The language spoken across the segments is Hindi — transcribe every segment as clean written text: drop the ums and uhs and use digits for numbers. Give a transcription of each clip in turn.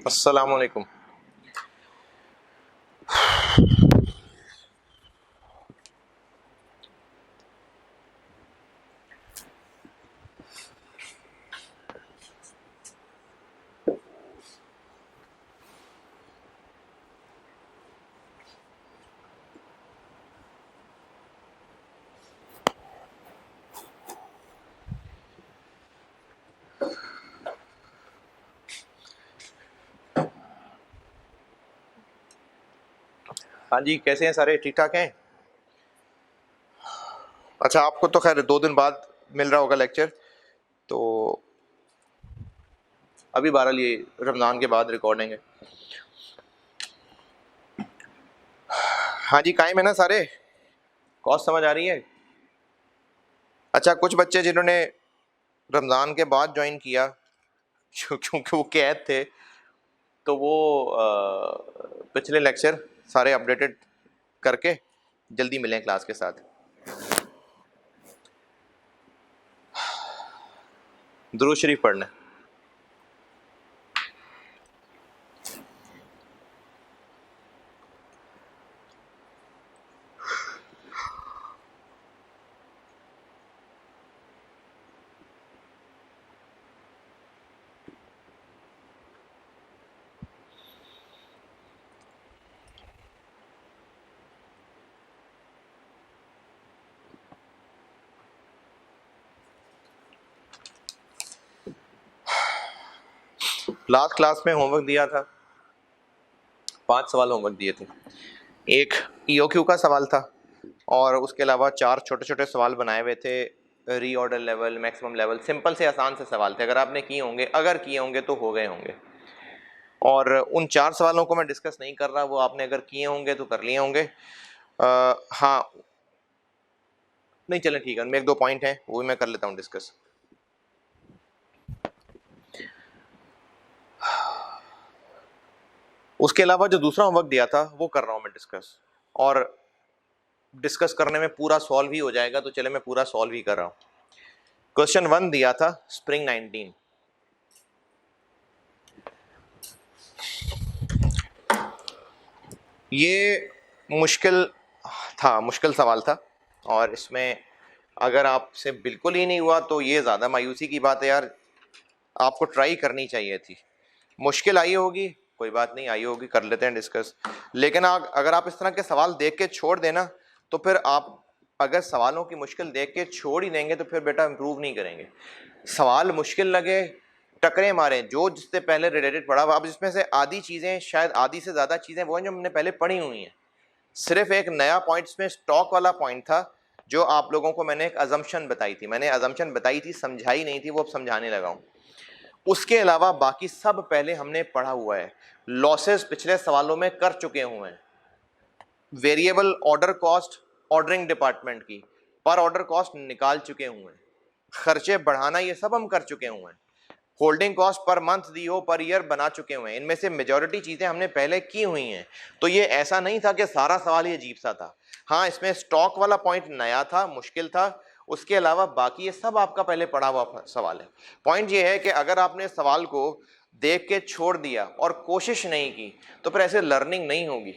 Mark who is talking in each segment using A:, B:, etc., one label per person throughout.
A: अस्सलाम वालेकुम। हाँ जी, कैसे हैं सारे? ठीक ठाक हैं? अच्छा, आपको तो खैर 2 दिन बाद मिल रहा होगा लेक्चर, तो अभी बहरहाल ये रमज़ान के बाद रिकॉर्डिंग है। हाँ जी, कायम है ना सारे? कॉज समझ आ रही है? अच्छा, कुछ बच्चे जिन्होंने रमज़ान के बाद ज्वाइन किया क्योंकि वो कैद थे, तो वो पिछले लेक्चर सारे अपडेटेड करके जल्दी मिलें क्लास के साथ। दुरूद शरीफ पढ़ना है। लास्ट क्लास में होमवर्क दिया था, 5 सवाल होमवर्क दिए थे। एक ईओक्यू का सवाल था और उसके अलावा 4 छोटे छोटे सवाल बनाए हुए थे, reorder level, maximum level, simple से आसान से सवाल थे। अगर आपने किए होंगे, अगर किए होंगे तो हो गए होंगे। और उन 4 सवालों को मैं डिस्कस नहीं कर रहा, वो आपने अगर किए होंगे तो कर लिए होंगे। हाँ, नहीं चलें ठीक है, उनमें 1-2 पॉइंट हैं, वो भी मैं कर लेता हूँ डिस्कस। उसके अलावा जो दूसरा होमवर्क दिया था वो कर रहा हूँ मैं डिस्कस, और डिस्कस करने में पूरा सॉल्व ही हो जाएगा, तो चले मैं पूरा सॉल्व ही कर रहा हूँ। क्वेश्चन 1 दिया था, स्प्रिंग 19। ये मुश्किल था, मुश्किल सवाल था, और इसमें अगर आपसे बिल्कुल ही नहीं हुआ तो ये ज़्यादा मायूसी की बात है यार, आपको ट्राई करनी चाहिए थी। मुश्किल आई होगी, कोई बात नहीं, आई होगी, कर लेते हैं डिस्कस। लेकिन अगर आप इस तरह के सवाल देख के छोड़ देना, तो फिर आप अगर सवालों की मुश्किल देख के छोड़ ही देंगे तो फिर बेटा इम्प्रूव नहीं करेंगे। सवाल मुश्किल लगे, टकरे मारें, जो जिससे पहले रिलेटेड पढ़ा हुआ। अब इसमें से आधी चीज़ें, शायद आधी से ज़्यादा चीज़ें वो हैं जो हमने पहले पढ़ी हुई हैं। सिर्फ एक नया पॉइंट इसमें स्टॉक वाला पॉइंट था, जो आप लोगों को मैंने एक अजम्पशन बताई थी, समझाई नहीं थी, वो अब समझाने लगा हूं। उसके अलावा बाकी सब पहले हमने पढ़ा हुआ है। लॉसेस पिछले सवालों में कर चुके हुए हैं। Variable order cost ordering department की पर ऑर्डर कॉस्ट निकाल चुके हुए हैं। खर्चे बढ़ाना ये सब हम कर चुके हुए हैं। होल्डिंग कॉस्ट पर मंथ दी हो, पर ईयर बना चुके हुए हैं। इनमें से मेजॉरिटी चीजें हमने पहले की हुई हैं, तो ये ऐसा नहीं था कि सारा सवाल ही अजीब सा था। हाँ, इसमें स्टॉक वाला पॉइंट नया था, मुश्किल था। उसके अलावा बाकी ये सब आपका पहले पढ़ा हुआ सवाल है। पॉइंट ये है कि अगर आपने सवाल को देख के छोड़ दिया और कोशिश नहीं की, तो फिर ऐसे लर्निंग नहीं होगी।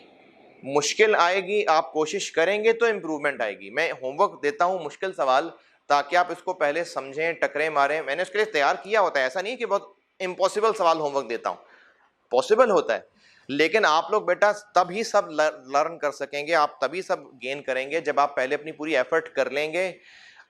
A: मुश्किल आएगी, आप कोशिश करेंगे तो इंप्रूवमेंट आएगी। मैं होमवर्क देता हूं मुश्किल सवाल, ताकि आप इसको पहले समझें, टकरे मारें। मैंने उसके लिए तैयार किया होता है, ऐसा नहीं कि बहुत इम्पॉसिबल सवाल होमवर्क देता हूं, पॉसिबल होता है। लेकिन आप लोग बेटा तभी सब लर्न कर सकेंगे, आप तभी सब गेन करेंगे जब आप पहले अपनी पूरी एफर्ट कर लेंगे,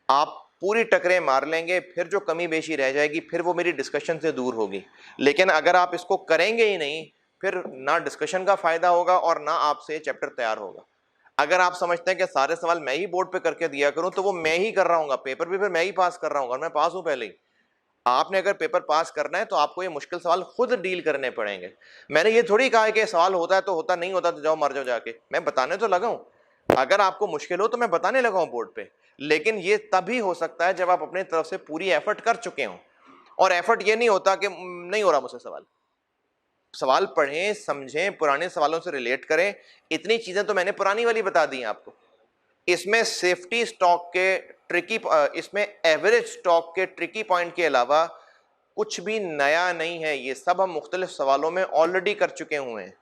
A: आप पूरी टकरे मार लेंगे। फिर जो कमी बेशी रह जाएगी, फिर वो मेरी डिस्कशन से दूर होगी। लेकिन अगर आप इसको करेंगे ही नहीं, फिर ना डिस्कशन का फायदा होगा और ना आपसे चैप्टर तैयार होगा। अगर आप समझते हैं कि सारे सवाल मैं ही बोर्ड पे करके दिया करूं, तो वो मैं ही कर रहा हूँ, पेपर भी फिर मैं ही पास कर रहा हूँ, और मैं पास हूं पहले ही। आपने अगर पेपर पास करना है तो आपको ये मुश्किल सवाल खुद डील करने पड़ेंगे। मैंने ये थोड़ी कहा है कि सवाल होता है तो होता, नहीं होता तो जाओ मर जाओ जाके। मैं बताने तो लगा हूं, अगर आपको मुश्किल हो तो मैं बताने लगा हूं बोर्ड पे। लेकिन ये तभी हो सकता है जब आप अपनी तरफ से पूरी एफर्ट कर चुके हो। और एफर्ट ये नहीं होता कि नहीं हो रहा मुझसे सवाल। सवाल पढ़ें, समझें, पुराने सवालों से रिलेट करें। इतनी चीजें तो मैंने पुरानी वाली बता दी हैं आपको। इसमें सेफ्टी स्टॉक के ट्रिकी, इसमें एवरेज स्टॉक के ट्रिकी पॉइंट के अलावा कुछ भी नया नहीं है, ये सब हम मुख्तलिफ सवालों में ऑलरेडी कर चुके हुए हैं।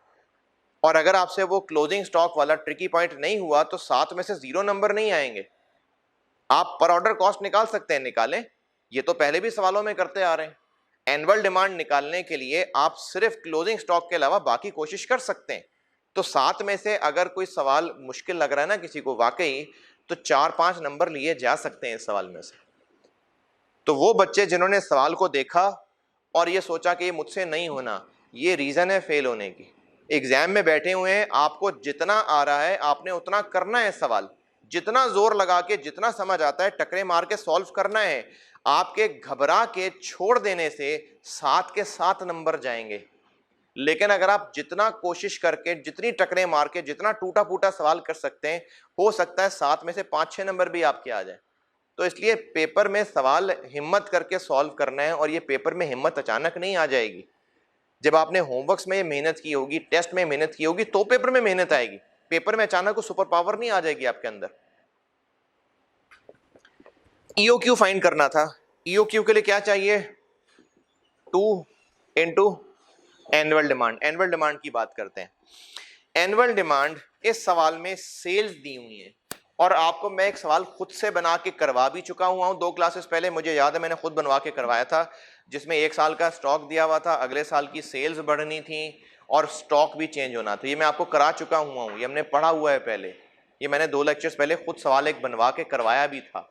A: और अगर आपसे वो क्लोजिंग स्टॉक वाला ट्रिकी पॉइंट नहीं हुआ तो 7 में से 0 नंबर नहीं आएंगे। आप पर ऑर्डर कॉस्ट निकाल सकते हैं, निकालें, ये तो पहले भी सवालों में करते आ रहे हैं। एनुअल डिमांड निकालने के लिए आप सिर्फ क्लोजिंग स्टॉक के अलावा बाकी कोशिश कर सकते हैं। तो 7 में से अगर कोई सवाल मुश्किल लग रहा है ना किसी को वाकई, तो 4-5 नंबर लिए जा सकते हैं इस सवाल में से। तो वो बच्चे जिन्होंने सवाल को देखा और ये सोचा कि ये मुझसे नहीं होना, ये रीजन है फेल होने की। एग्जाम में बैठे हुए हैं, आपको जितना आ रहा है आपने उतना करना है सवाल, जितना जोर लगा के जितना समझ आता है टकरे मार के सॉल्व करना है। आपके घबरा के छोड़ देने से 7 के 7 नंबर जाएंगे। लेकिन अगर आप जितना कोशिश करके, जितनी टकरे मार के, जितना टूटा फूटा सवाल कर सकते हैं, हो सकता है 7 में से 5-6 नंबर भी आपके आ जाए। तो इसलिए पेपर में सवाल हिम्मत करके सॉल्व करना है, और ये पेपर में हिम्मत अचानक नहीं आ जाएगी। जब आपने होमवर्क्स में मेहनत की होगी, टेस्ट में मेहनत की होगी, तो पेपर में मेहनत आएगी। पेपर में अचानक को सुपर पावर नहीं आ जाएगी आपके अंदर। ईओक्यू फाइंड करना था। ईओक्यू के लिए क्या चाहिए? 2 into annual demand. Annual demand की बात करते हैं। एनुअल डिमांड इस सवाल में सेल्स दी हुई है, और आपको मैं एक सवाल खुद से बना के करवा भी चुका हुआ हूं 2 क्लासेस पहले, मुझे याद है मैंने खुद बनवा के करवाया था, जिसमें 1 साल का स्टॉक दिया हुआ था, अगले साल की सेल्स बढ़नी थी और स्टॉक भी चेंज होना था। ये मैं आपको करा चुका हुआ हूं, ये हमने पढ़ा हुआ है पहले, ये मैंने 2 लेक्चर्स पहले खुद सवाल एक बनवा के करवाया भी था।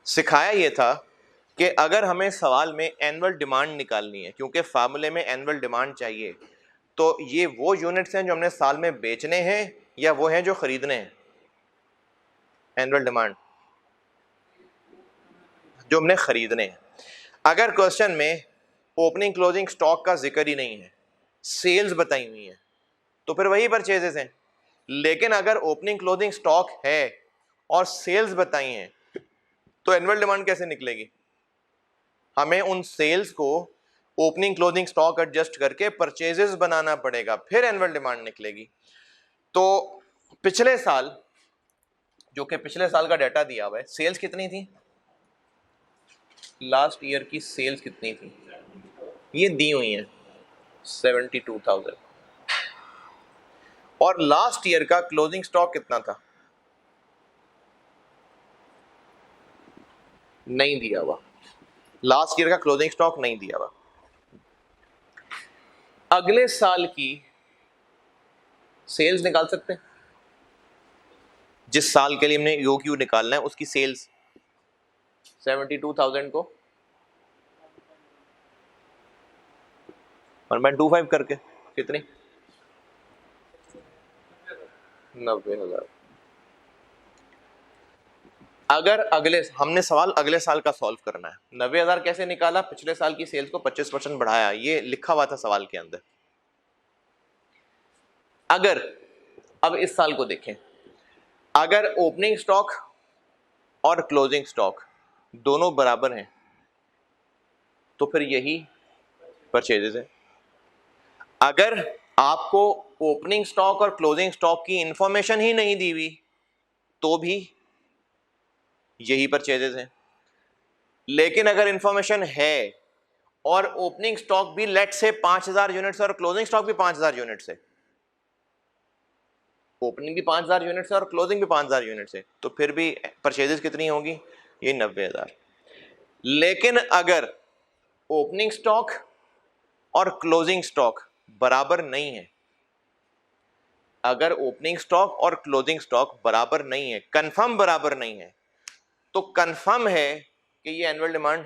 A: सिखाया ये था कि अगर हमें सवाल में एनुअल डिमांड निकालनी है, क्योंकि फार्मूले में एनुअल डिमांड चाहिए, तो ये वो यूनिट्स हैं जो हमने साल में बेचने हैं या वो हैं जो खरीदने हैं? एनुअल डिमांड जो हमने खरीदने हैं। अगर क्वेश्चन में ओपनिंग क्लोजिंग स्टॉक का जिक्र ही नहीं है, सेल्स बताई हुई है, तो फिर वही परचेजेस हैं। लेकिन अगर ओपनिंग क्लोजिंग स्टॉक है और सेल्स बताई हैं, तो एनुअल डिमांड कैसे निकलेगी? हमें उन सेल्स को ओपनिंग क्लोजिंग स्टॉक एडजस्ट करके परचेजेस बनाना पड़ेगा, फिर एनुअल डिमांड निकलेगी। तो पिछले साल, जो कि पिछले साल का डाटा दिया हुआ है, सेल्स कितनी थी? लास्ट ईयर की सेल्स कितनी थी? ये दी हुई है 72,000। और लास्ट ईयर का क्लोजिंग स्टॉक कितना था? नहीं दिया हुआ। लास्ट ईयर का क्लोजिंग स्टॉक नहीं दिया हुआ। अगले साल की सेल्स निकाल सकते हैं, जिस साल के लिए हमने ईओक्यू निकालना है उसकी सेल्स 72,000 को 1.25 करके कितनी? 90,000। अगर हमने सवाल अगले साल का सॉल्व करना है, 90,000 कैसे निकाला? पिछले साल की सेल्स को 25% बढ़ाया, ये लिखा हुआ था सवाल के अंदर। अगर अब इस साल को देखें, अगर ओपनिंग स्टॉक और क्लोजिंग स्टॉक दोनों बराबर हैं, तो फिर यही परचेजेस है। अगर आपको ओपनिंग स्टॉक और क्लोजिंग स्टॉक की इंफॉर्मेशन ही नहीं दी हुई, तो भी यही परचेजेस हैं। लेकिन अगर इंफॉर्मेशन है और ओपनिंग स्टॉक भी लेट से 5,000 यूनिट्स और क्लोजिंग स्टॉक भी 5,000 यूनिट्स है, ओपनिंग भी 5,000 यूनिट्स है और क्लोजिंग भी 5,000 यूनिट्स है, तो फिर भी परचेजेस कितनी होगी? ये 90,000। लेकिन अगर ओपनिंग स्टॉक और क्लोजिंग स्टॉक बराबर नहीं है, अगर ओपनिंग स्टॉक और क्लोजिंग स्टॉक बराबर नहीं है, कंफर्म बराबर नहीं है, तो कंफर्म है कि ये एनुअल डिमांड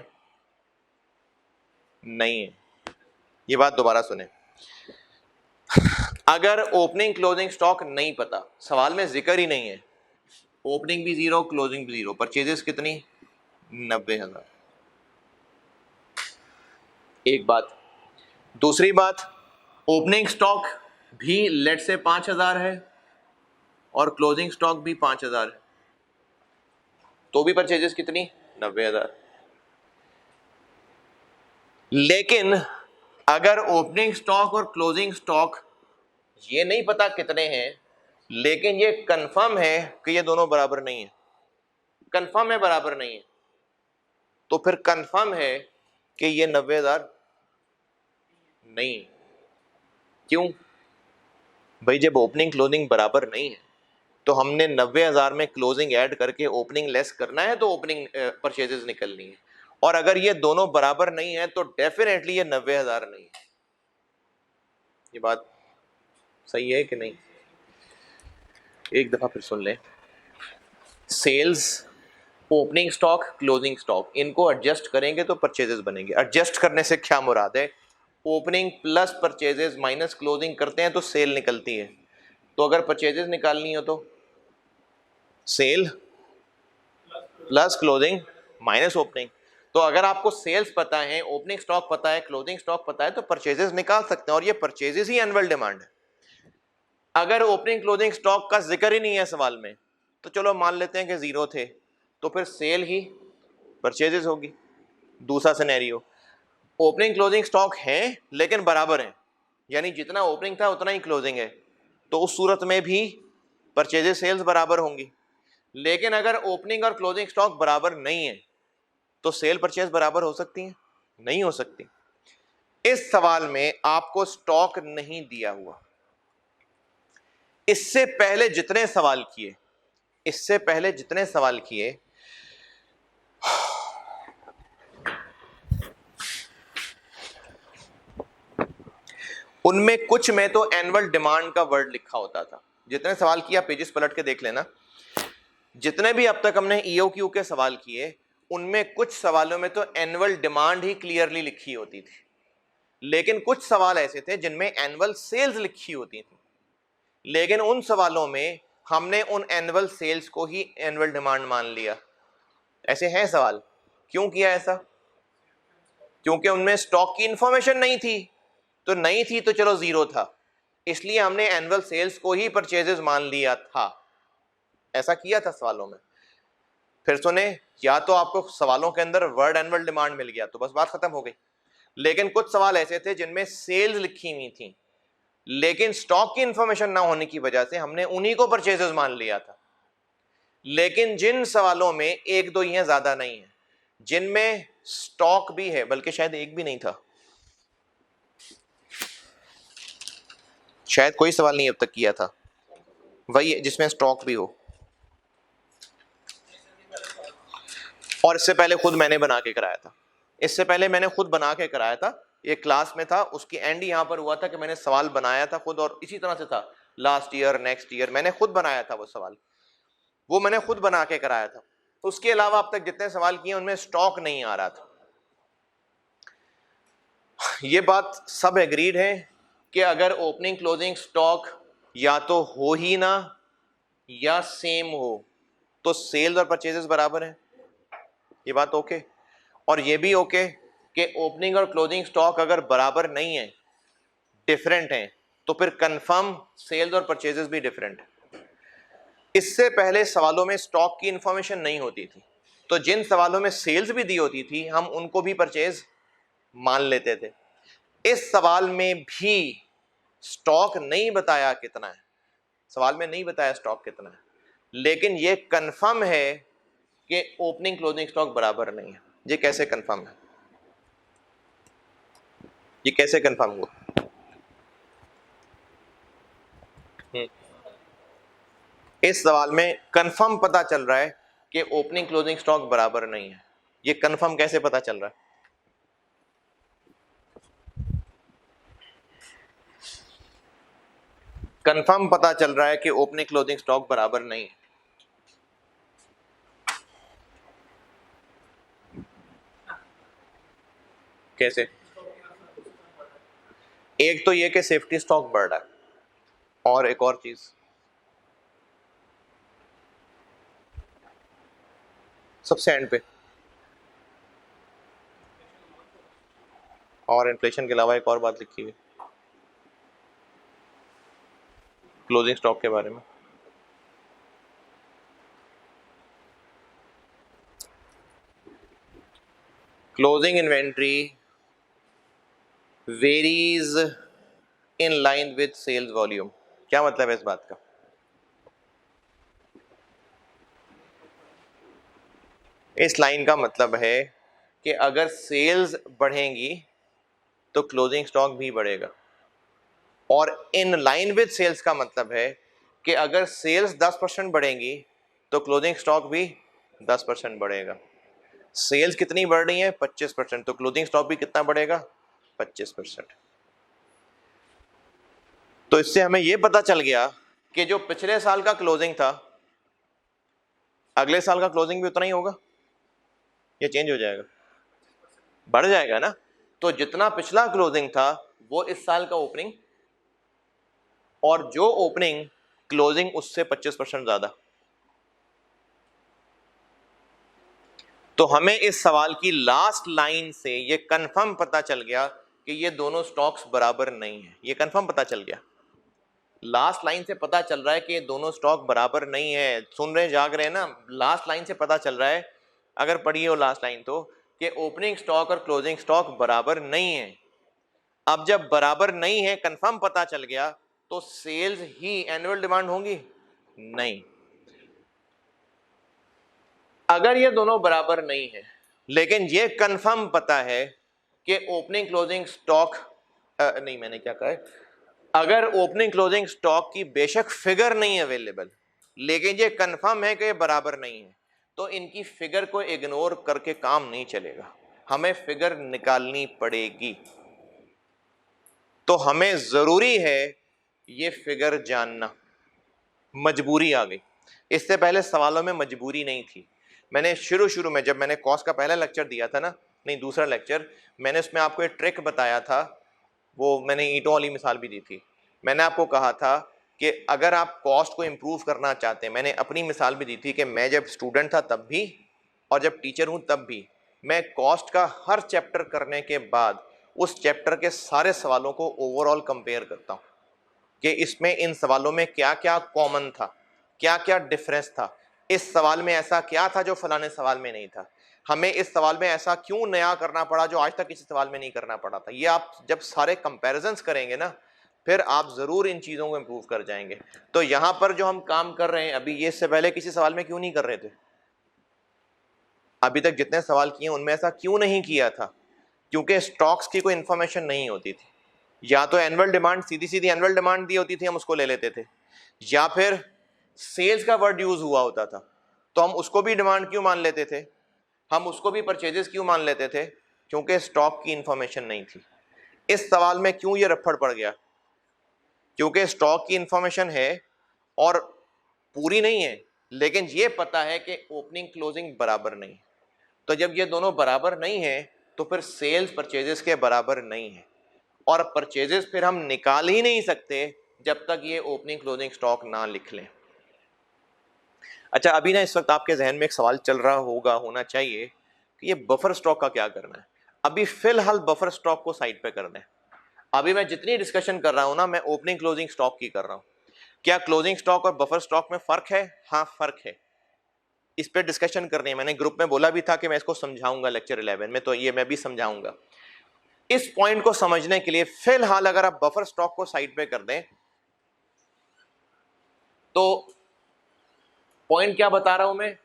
A: नहीं है। ये बात दोबारा सुने। अगर ओपनिंग क्लोजिंग स्टॉक नहीं पता, सवाल में जिक्र ही नहीं है, ओपनिंग भी 0 क्लोजिंग भी 0, परचेजेस कितनी? 90,000। एक बात। दूसरी बात, ओपनिंग स्टॉक भी लेट से 5,000 है और क्लोजिंग स्टॉक भी 5,000 है, तो भी परचेजेस कितनी? 90,000। लेकिन अगर ओपनिंग स्टॉक और क्लोजिंग स्टॉक ये नहीं पता कितने हैं, लेकिन ये कंफर्म है कि ये दोनों बराबर नहीं है, कंफर्म है बराबर नहीं है, तो फिर कंफर्म है कि ये 90,000 नहीं। क्यों भाई? जब ओपनिंग क्लोजिंग बराबर नहीं है तो हमने 90,000 में क्लोजिंग ऐड करके ओपनिंग लेस करना है, तो ओपनिंग परचेजेस निकलनी है। और अगर ये दोनों बराबर नहीं है तो डेफिनेटली ये 90,000 नहीं है। ये बात सही है कि नहीं? एक दफा फिर सुन लें। Sales, opening stock, closing stock, इनको एडजस्ट करेंगे तो परचेजेस बनेंगे। एडजस्ट करने से क्या मुराद है? Opening plus purchases minus closing करते हैं तो सेल निकलती है। तो अगर परचेजेस निकालनी हो तो sale plus closing minus opening. तो अगर आपको सेल्स पता है, ओपनिंग स्टॉक पता है, क्लोजिंग स्टॉक पता है, तो परचेजेस निकाल सकते हैं, और ये परचेजेस ही एनुअल डिमांड है। अगर ओपनिंग क्लोजिंग स्टॉक का जिक्र ही नहीं है सवाल में तो चलो मान लेते हैं कि जीरो थे, तो फिर सेल ही परचेजेस होगी। दूसरा सिनेरियो, ओपनिंग क्लोजिंग स्टॉक है लेकिन बराबर है, यानी जितना ओपनिंग था उतना ही क्लोजिंग है, तो उस सूरत में भी परचेजेस सेल्स बराबर होंगी। लेकिन अगर ओपनिंग और क्लोजिंग स्टॉक बराबर नहीं है तो सेल परचेज बराबर हो सकती है? नहीं हो सकती। इस सवाल में आपको स्टॉक नहीं दिया हुआ। इससे पहले जितने सवाल किए, इससे पहले जितने सवाल किए, उनमें कुछ में तो एनुअल डिमांड का वर्ड लिखा होता था। जितने सवाल किया पेजेस पलट के देख लेना। जितने भी अब तक हमने ईओक्यू के सवाल किए उनमें कुछ सवालों में तो एनुअल डिमांड ही क्लियरली लिखी होती थी, लेकिन कुछ सवाल ऐसे थे जिनमें एनुअल सेल्स लिखी होती थी। लेकिन उन सवालों में हमने उन एनुअल सेल्स को ही एनुअल डिमांड मान लिया। ऐसे हैं सवाल। क्यों किया ऐसा? क्योंकि उनमें स्टॉक की इंफॉर्मेशन नहीं थी, तो नहीं थी तो चलो जीरो था, इसलिए हमने एनुअल सेल्स को ही परचेजेस मान लिया था। ऐसा किया था सवालों में। फिर सुने, या तो आपको सवालों के अंदर वर्ड एनुअल डिमांड मिल गया तो बस बात खत्म हो गई। लेकिन कुछ सवाल ऐसे थे जिनमें सेल्स लिखी हुई थी, लेकिन स्टॉक की इंफॉर्मेशन ना होने की वजह से हमने उन्हीं को परचेजेस मान लिया था। लेकिन जिन सवालों में एक दो ही ज्यादा नहीं है, जिनमें स्टॉक भी है, बल्कि शायद एक भी नहीं था, शायद कोई सवाल नहीं अब तक किया था वही जिसमें स्टॉक भी हो, और इससे पहले खुद मैंने बना के कराया था। इससे पहले मैंने खुद बना के कराया था, एक क्लास में था, उसकी एंड यहां पर हुआ था कि मैंने सवाल बनाया था खुद, और इसी तरह से था लास्ट ईयर नेक्स्ट ईयर मैंने खुद बनाया था वो सवाल, वो मैंने खुद बना के कराया था। उसके अलावा अब तक जितने सवाल किए उनमें स्टॉक नहीं आ रहा था। ये बात सब एग्रीड है कि अगर ओपनिंग क्लोजिंग स्टॉक या तो हो ही ना या सेम हो तो सेल्स और परचेजेस बराबर है। ये बात ओके। और ये भी ओके कि ओपनिंग और क्लोजिंग स्टॉक अगर बराबर नहीं है, डिफरेंट हैं, तो फिर कंफर्म सेल्स और परचेजेस भी डिफरेंट है। इससे पहले सवालों में स्टॉक की इंफॉर्मेशन नहीं होती थी, तो जिन सवालों में सेल्स भी दी होती थी हम उनको भी परचेज मान लेते थे। इस सवाल में भी स्टॉक नहीं बताया कितना है, सवाल में नहीं बताया स्टॉक कितना है, लेकिन ये कंफर्म है कि ओपनिंग क्लोजिंग स्टॉक बराबर नहीं है। ये कैसे कंफर्म है? ये कैसे कंफर्म हुआ? इस सवाल में कंफर्म पता चल रहा है कि ओपनिंग क्लोजिंग स्टॉक बराबर नहीं है। ये कंफर्म कैसे पता चल रहा है? कंफर्म पता चल रहा है कि ओपनिंग क्लोजिंग स्टॉक बराबर नहीं है। कैसे? एक तो ये कि सेफ्टी स्टॉक बढ़ रहा है, और एक और चीज, सबसे एंड पे, और इन्फ्लेशन के अलावा एक और बात लिखी हुई क्लोजिंग स्टॉक के बारे में। Closing inventory varies in line with sales volume. क्या मतलब है इस बात का? इस लाइन का मतलब है कि अगर सेल्स बढ़ेंगी तो क्लोजिंग स्टॉक भी बढ़ेगा, और इन लाइन विद सेल्स का मतलब है कि अगर सेल्स 10% बढ़ेंगी तो क्लोजिंग स्टॉक भी 10% बढ़ेगा। सेल्स कितनी बढ़ रही है? 25%, तो क्लोजिंग स्टॉक भी कितना बढ़ेगा? 25%। तो इससे हमें यह पता चल गया कि जो पिछले साल का क्लोजिंग था, अगले साल का क्लोजिंग भी उतना ही होगा या चेंज हो जाएगा? बढ़ जाएगा ना। तो जितना पिछला क्लोजिंग था वो इस साल का ओपनिंग, और जो ओपनिंग क्लोजिंग उससे 25% ज्यादा। तो हमें इस सवाल की लास्ट लाइन से ये कंफर्म पता चल गया कि ये दोनों स्टॉक्स बराबर नहीं है। ये कंफर्म पता चल गया, लास्ट लाइन से पता चल रहा है कि ये दोनों स्टॉक बराबर नहीं है। सुन रहे, जाग रहे हैं ना? लास्ट लाइन से पता चल रहा है, अगर पढ़िए हो लास्ट लाइन तो, कि ओपनिंग स्टॉक और क्लोजिंग स्टॉक बराबर नहीं है। अब जब बराबर नहीं है, कंफर्म पता चल गया, तो सेल्स ही एनुअल डिमांड होंगी? नहीं। अगर ये दोनों बराबर नहीं है, लेकिन ये कंफर्म पता है कि ओपनिंग क्लोजिंग स्टॉक नहीं, मैंने क्या कहा है, अगर ओपनिंग क्लोजिंग स्टॉक की बेशक फिगर नहीं अवेलेबल, लेकिन ये कंफर्म है कि ये बराबर नहीं है, तो इनकी फिगर को इग्नोर करके काम नहीं चलेगा, हमें फिगर निकालनी पड़ेगी। तो हमें जरूरी है ये फिगर जानना, मजबूरी आ गई। इससे पहले सवालों में मजबूरी नहीं थी। मैंने शुरू में जब मैंने कॉस्ट का पहला लेक्चर दिया था ना, नहीं दूसरा लेक्चर, मैंने उसमें आपको एक ट्रिक बताया था, वो मैंने ईंटों वाली मिसाल भी दी थी। मैंने आपको कहा था कि अगर आप कॉस्ट को इम्प्रूव करना चाहते हैं, मैंने अपनी मिसाल भी दी थी कि मैं जब स्टूडेंट था तब भी और जब टीचर हूं तब भी, मैं कॉस्ट का हर चैप्टर करने के बाद उस चैप्टर के सारे सवालों को ओवरऑल कंपेयर करता हूं कि इसमें इन सवालों में क्या क्या कॉमन था, क्या क्या डिफरेंस था, इस सवाल में ऐसा क्या था जो फलाने सवाल में नहीं था, हमें इस सवाल में ऐसा क्यों नया करना पड़ा जो आज तक किसी सवाल में नहीं करना पड़ा था। ये आप जब सारे कंपैरिजंस करेंगे ना, फिर आप जरूर इन चीजों को इंप्रूव कर जाएंगे। तो यहां पर जो हम काम कर रहे हैं अभी, ये इससे पहले किसी सवाल में क्यों नहीं कर रहे थे? अभी तक जितने सवाल किए उनमें ऐसा क्यों नहीं किया था? क्योंकि स्टॉक्स की कोई इंफॉर्मेशन नहीं होती थी। या तो एनुअल डिमांड, सीधी सीधी एनुअल डिमांड दी होती थी, हम उसको ले लेते थे, या फिर सेल्स का वर्ड यूज हुआ होता था तो हम उसको भी डिमांड क्यों मान लेते थे, हम उसको भी परचेजेस क्यों मान लेते थे? क्योंकि स्टॉक की इंफॉर्मेशन नहीं थी। इस सवाल में क्यों ये रफड़ पड़ गया? क्योंकि स्टॉक की इंफॉर्मेशन है और पूरी नहीं है, लेकिन ये पता है कि ओपनिंग क्लोजिंग बराबर नहीं। तो जब ये दोनों बराबर नहीं है तो फिर सेल्स परचेजेस के बराबर नहीं है, और परचेजेस फिर हम निकाल ही नहीं सकते जब तक ये ओपनिंग क्लोजिंग स्टॉक ना लिख लें। अच्छा, अभी ना इस वक्त आपके जहन में एक सवाल चल रहा होगा, होना चाहिए, कि ये बफर स्टॉक का क्या करना है। अभी फिलहाल बफर स्टॉक को साइड पे कर दें। अभी मैं जितनी डिस्कशन कर रहा हूं ना, मैं ओपनिंग क्लोजिंग स्टॉक की कर रहा हूं। क्या क्लोजिंग स्टॉक और बफर स्टॉक में फर्क है? हाँ फर्क है, इस पे डिस्कशन करनी है। मैंने ग्रुप में बोला भी था कि मैं इसको समझाऊंगा लेक्चर 11 में, तो ये मैं भी समझाऊंगा। इस पॉइंट को समझने के लिए फिलहाल अगर आप बफर स्टॉक को साइड पे कर दें, तो पॉइंट क्या बता रहा हूं मैं,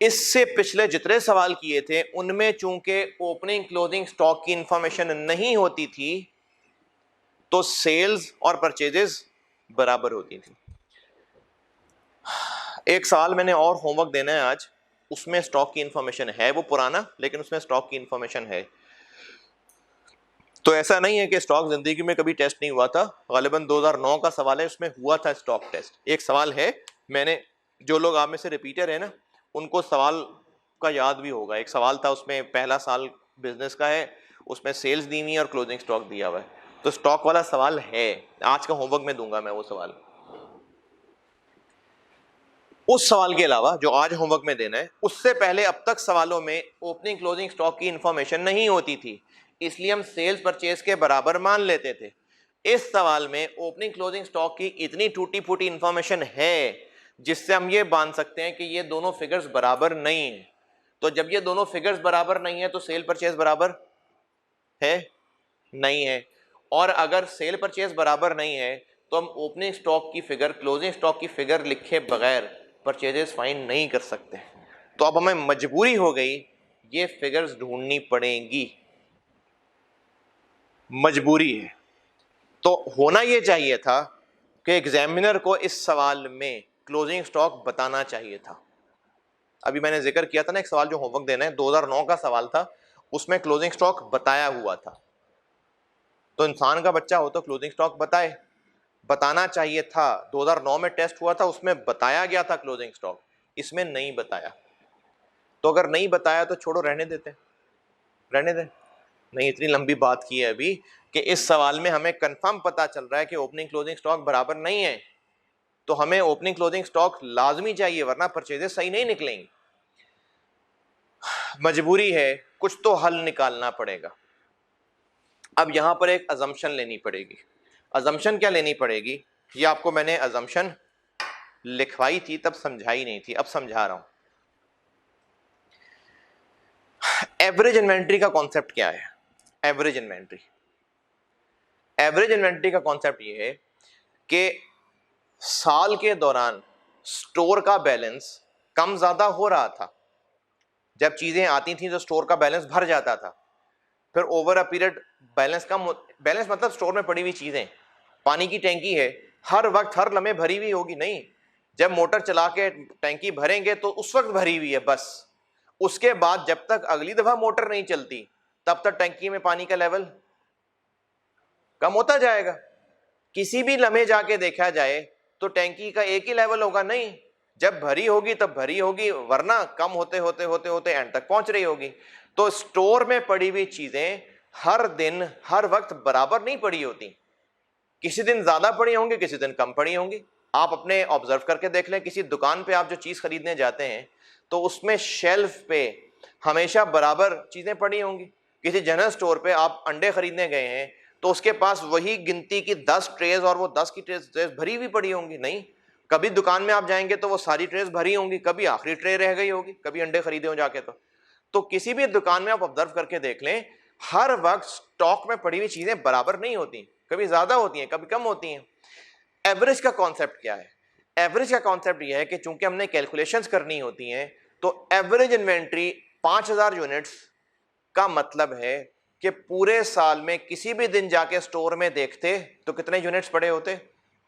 A: इससे पिछले जितने सवाल किए थे उनमें चूंकि ओपनिंग क्लोजिंग स्टॉक की इंफॉर्मेशन नहीं होती थी, तो सेल्स और परचेजेस बराबर होती थी। एक सवाल मैंने और होमवर्क देना है आज, उसमें स्टॉक की इंफॉर्मेशन है, वो पुराना, लेकिन उसमें स्टॉक की इंफॉर्मेशन है। तो ऐसा नहीं है कि स्टॉक जिंदगी में कभी टेस्ट नहीं हुआ था, गालिबन 2009 का सवाल है, उसमें हुआ था स्टॉक टेस्ट। एक सवाल है, मैंने, जो लोग आप में से रिपीटर है ना, उनको सवाल का याद भी होगा। एक सवाल था, उसमें पहला साल बिजनेस का है, उसमें सेल्स दी हुई है और क्लोजिंग स्टॉक दिया हुआ है, तो स्टॉक वाला सवाल है, आज का होमवर्क में दूंगा मैं वो सवाल। उस सवाल के अलावा जो आज होमवर्क में देना है, उससे पहले अब तक सवालों में ओपनिंग क्लोजिंग स्टॉक की इंफॉर्मेशन नहीं होती थी, इसलिए हम सेल्स परचेज के बराबर मान लेते थे। इस सवाल में ओपनिंग क्लोजिंग स्टॉक की इतनी टूटी फूटी इंफॉर्मेशन है जिससे हम ये मान सकते हैं कि ये दोनों फिगर्स बराबर नहीं है। तो जब ये दोनों फिगर्स बराबर नहीं है तो सेल परचेज बराबर है? नहीं है। और अगर सेल परचेज बराबर नहीं है तो हम ओपनिंग स्टॉक की फिगर, क्लोजिंग स्टॉक की फिगर लिखे बगैर परचेजेस फाइंड नहीं कर सकते। तो अब हमें मजबूरी हो गई ये फिगर्स ढूंढनी पड़ेंगी, मजबूरी है। तो होना ये चाहिए था कि एग्जामिनर को इस सवाल में क्लोजिंग स्टॉक बताना चाहिए था। अभी मैंने जिक्र किया था ना, एक सवाल जो होमवर्क देना है 2009 का सवाल था, उसमें क्लोजिंग स्टॉक बताया हुआ था। तो इंसान का बच्चा हो तो क्लोजिंग स्टॉक बताए, बताना चाहिए था। 2009 में टेस्ट हुआ था, उसमें बताया गया था क्लोजिंग स्टॉक, इसमें नहीं बताया। तो अगर नहीं बताया तो छोड़ो, रहने देते, रहने दें। नहीं, इतनी लंबी बात की है अभी कि इस सवाल में हमें कंफर्म पता चल रहा है कि ओपनिंग क्लोजिंग स्टॉक बराबर नहीं है, तो हमें ओपनिंग क्लोजिंग स्टॉक लाजमी चाहिए, वरना परचेजेस सही नहीं निकलेंगी। मजबूरी है, कुछ तो हल निकालना पड़ेगा। अब यहां पर एक अजम्पशन लेनी पड़ेगी। अजम्पशन क्या लेनी पड़ेगी, ये आपको मैंने अजम्पशन लिखवाई थी तब समझाई नहीं थी, अब समझा रहा हूं। एवरेज इन्वेंट्री का कॉन्सेप्ट क्या है? एवरेज इन्वेंट्री, एवरेज इन्वेंट्री का कॉन्सेप्ट ये है कि साल के दौरान स्टोर का बैलेंस कम ज्यादा हो रहा था। जब चीजें आती थी तो स्टोर का बैलेंस भर जाता था, फिर over a period balance come, balance मतलब स्टोर में पड़ी हुई चीजें, पानी की टैंकी है, हर वक्त हर लम्हे भरी हुई होगी नहीं, जब मोटर चला के टैंकी भरेंगे तो उस वक्त भरी हुई है बस। उसके बाद जब तक अगली दफा मोटर नहीं चलती तब तक टैंकी में पानी का लेवल कम होता जाएगा। किसी भी लम्हे जाके देखा जाए तो टैंकी का एक ही लेवल होगा नहीं, जब भरी होगी तब भरी होगी, वरना कम होते होते होते होते एंड तक पहुंच रही होगी। तो स्टोर में पड़ी हुई चीजें हर दिन हर वक्त बराबर नहीं पड़ी होती, किसी दिन ज्यादा पड़ी होंगी, किसी दिन कम पड़ी होंगी। आप अपने ऑब्जर्व करके देख लें, किसी दुकान पे आप जो चीज खरीदने जाते हैं तो उसमें शेल्फ पे हमेशा बराबर चीजें पड़ी होंगी। किसी जनरल स्टोर पे आप अंडे खरीदने गए हैं तो उसके पास वही गिनती की 10 ट्रेज और वो 10 की ट्रेज भरी हुई पड़ी होंगी नहीं, कभी दुकान में आप जाएंगे तो वो सारी ट्रेज भरी होंगी, कभी आखिरी ट्रे रह गई होगी, कभी अंडे खरीदे हो जाके। तो किसी भी दुकान में आप ऑब्जर्व करके देख लें, हर वक्त स्टॉक में पड़ी हुई चीजें बराबर नहीं होती, कभी ज्यादा होती हैं, कभी कम होती हैं। एवरेज का कॉन्सेप्ट क्या है? एवरेज का कॉन्सेप्ट यह है कि चूंकि हमने कैलकुलेशंस करनी होती हैं, तो एवरेज इन्वेंट्री 5000 यूनिट्स का मतलब है कि पूरे साल में किसी भी दिन जाके स्टोर में देखते तो कितने यूनिट्स पड़े होते?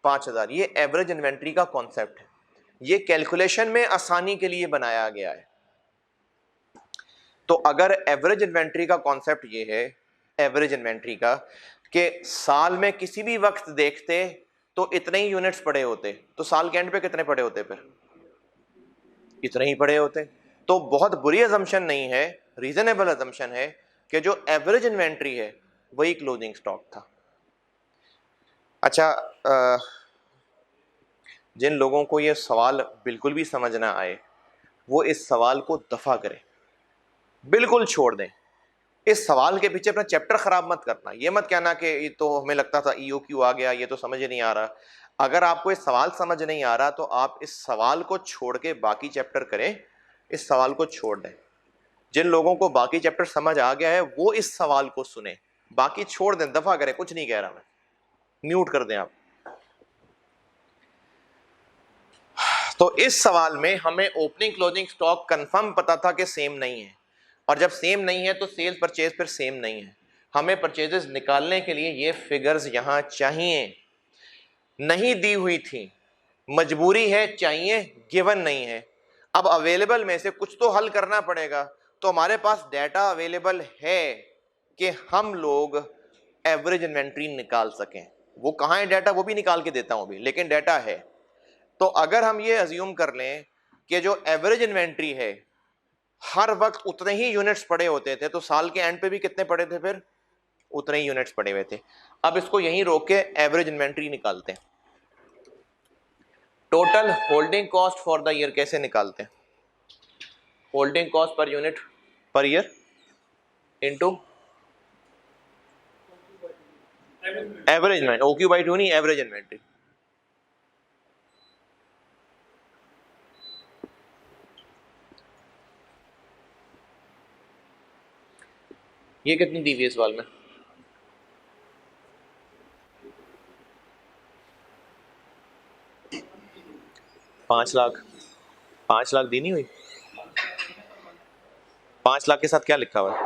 A: 5000। ये एवरेज इन्वेंट्री का कॉन्सेप्ट है, ये कैलकुलेशन में आसानी के लिए बनाया गया है। तो अगर एवरेज इन्वेंट्री का कॉन्सेप्ट ये है, एवरेज इन्वेंट्री का, कि साल में किसी भी वक्त देखते तो इतने ही यूनिट्स पड़े होते, तो साल के एंड पे कितने पड़े होते? फिर इतने ही पड़े होते। तो बहुत बुरी अजम्पशन नहीं है, रीजनेबल अजम्पशन है कि जो एवरेज इन्वेंट्री है वही क्लोजिंग स्टॉक था। अच्छा, जिन लोगों को यह सवाल बिल्कुल भी समझ ना आए वो इस सवाल को दफा करें, बिल्कुल छोड़ दें। इस सवाल के पीछे अपना चैप्टर खराब मत करना, ये मत कहना कि ये तो हमें लगता था EOQ आ गया, ये तो समझ नहीं आ रहा। अगर आपको इस सवाल समझ नहीं आ रहा तो आप इस सवाल को छोड़ के बाकी चैप्टर करें, इस सवाल को छोड़ दें। जिन लोगों को बाकी चैप्टर समझ आ गया है वो इस सवाल को सुने, बाकी छोड़ दें, दफा करें, कुछ नहीं कह रहा मैं, म्यूट कर दें आप। तो इस सवाल में हमें ओपनिंग क्लोजिंग स्टॉक कंफर्म पता था कि सेम नहीं है, और जब सेम नहीं है तो सेल्स परचेज फिर सेम नहीं है। हमें परचेजेस निकालने के लिए ये फिगर्स यहां चाहिए, नहीं दी हुई थी, मजबूरी है, चाहिए, गिवन नहीं है। अब अवेलेबल में से कुछ तो हल करना पड़ेगा, तो हमारे पास डाटा अवेलेबल है कि हम लोग एवरेज इन्वेंट्री निकाल सकें। वो कहां है डाटा, वो भी निकाल के देता हूं अभी, लेकिन डाटा है। तो अगर हम ये अज्यूम कर लें कि जो एवरेज इन्वेंट्री है हर वक्त उतने ही यूनिट्स पड़े होते थे, तो साल के एंड पे भी कितने पड़े थे? फिर उतने ही यूनिट्स पड़े हुए थे। अब इसको यहीं रोक के एवरेज इन्वेंट्री निकालते हैं। Total holding cost for the year कैसे निकालते हैं? Holding cost per unit per year into average inventory, OQ/2 नहीं, एवरेज इन्वेंट्री। ये कितनी दी हुई है सवाल में? 5 लाख। 5 लाख दी नहीं हुई? 5 लाख के साथ क्या लिखा हुआ है?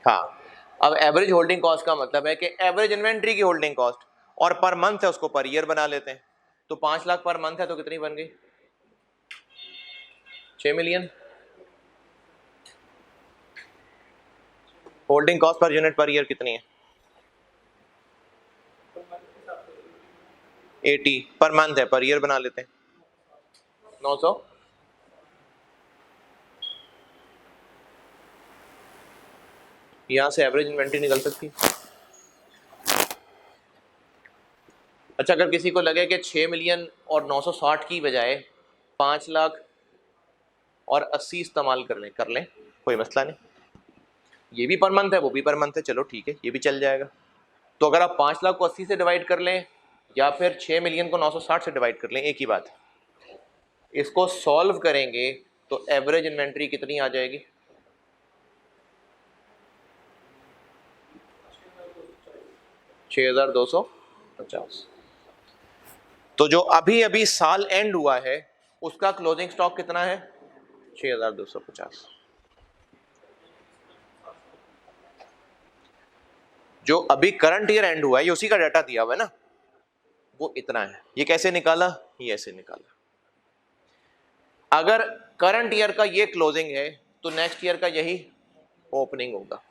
A: हाँ, अब एवरेज होल्डिंग कॉस्ट का मतलब है कि एवरेज इन्वेंट्री की होल्डिंग कॉस्ट, और पर मंथ है उसको पर ईयर बना लेते हैं। तो 5 लाख पर मंथ है तो कितनी बन गई? 6 million. Holding cost per unit per year कितनी है? 80 पर मंथ है, पर ईयर बना लेते हैं 900। यहां से एवरेज इन्वेंट्री निकल सकती है। अच्छा, अगर किसी को लगे कि 6 मिलियन और 960 की बजाय 5 लाख और 80 इस्तेमाल कर लें, कोई मसला नहीं। ये भी पर मंथ है, वो भी पर मंथ है, चलो ठीक है, ये भी चल जाएगा। तो अगर आप 5 लाख को 80 से डिवाइड कर लें या फिर 6 मिलियन को 960 से डिवाइड कर लें, एक ही बात। इसको सॉल्व करेंगे तो एवरेज इन्वेंट्री कितनी आ जाएगी? 6250। तो जो अभी अभी साल एंड हुआ है उसका क्लोजिंग स्टॉक कितना है? 6250। जो अभी करंट ईयर एंड हुआ है, ये उसी का डाटा दिया हुआ है ना, वो इतना है। ये कैसे निकाला? ये ऐसे निकाला। अगर करंट ईयर का ये क्लोजिंग है तो नेक्स्ट ईयर का यही ओपनिंग होगा।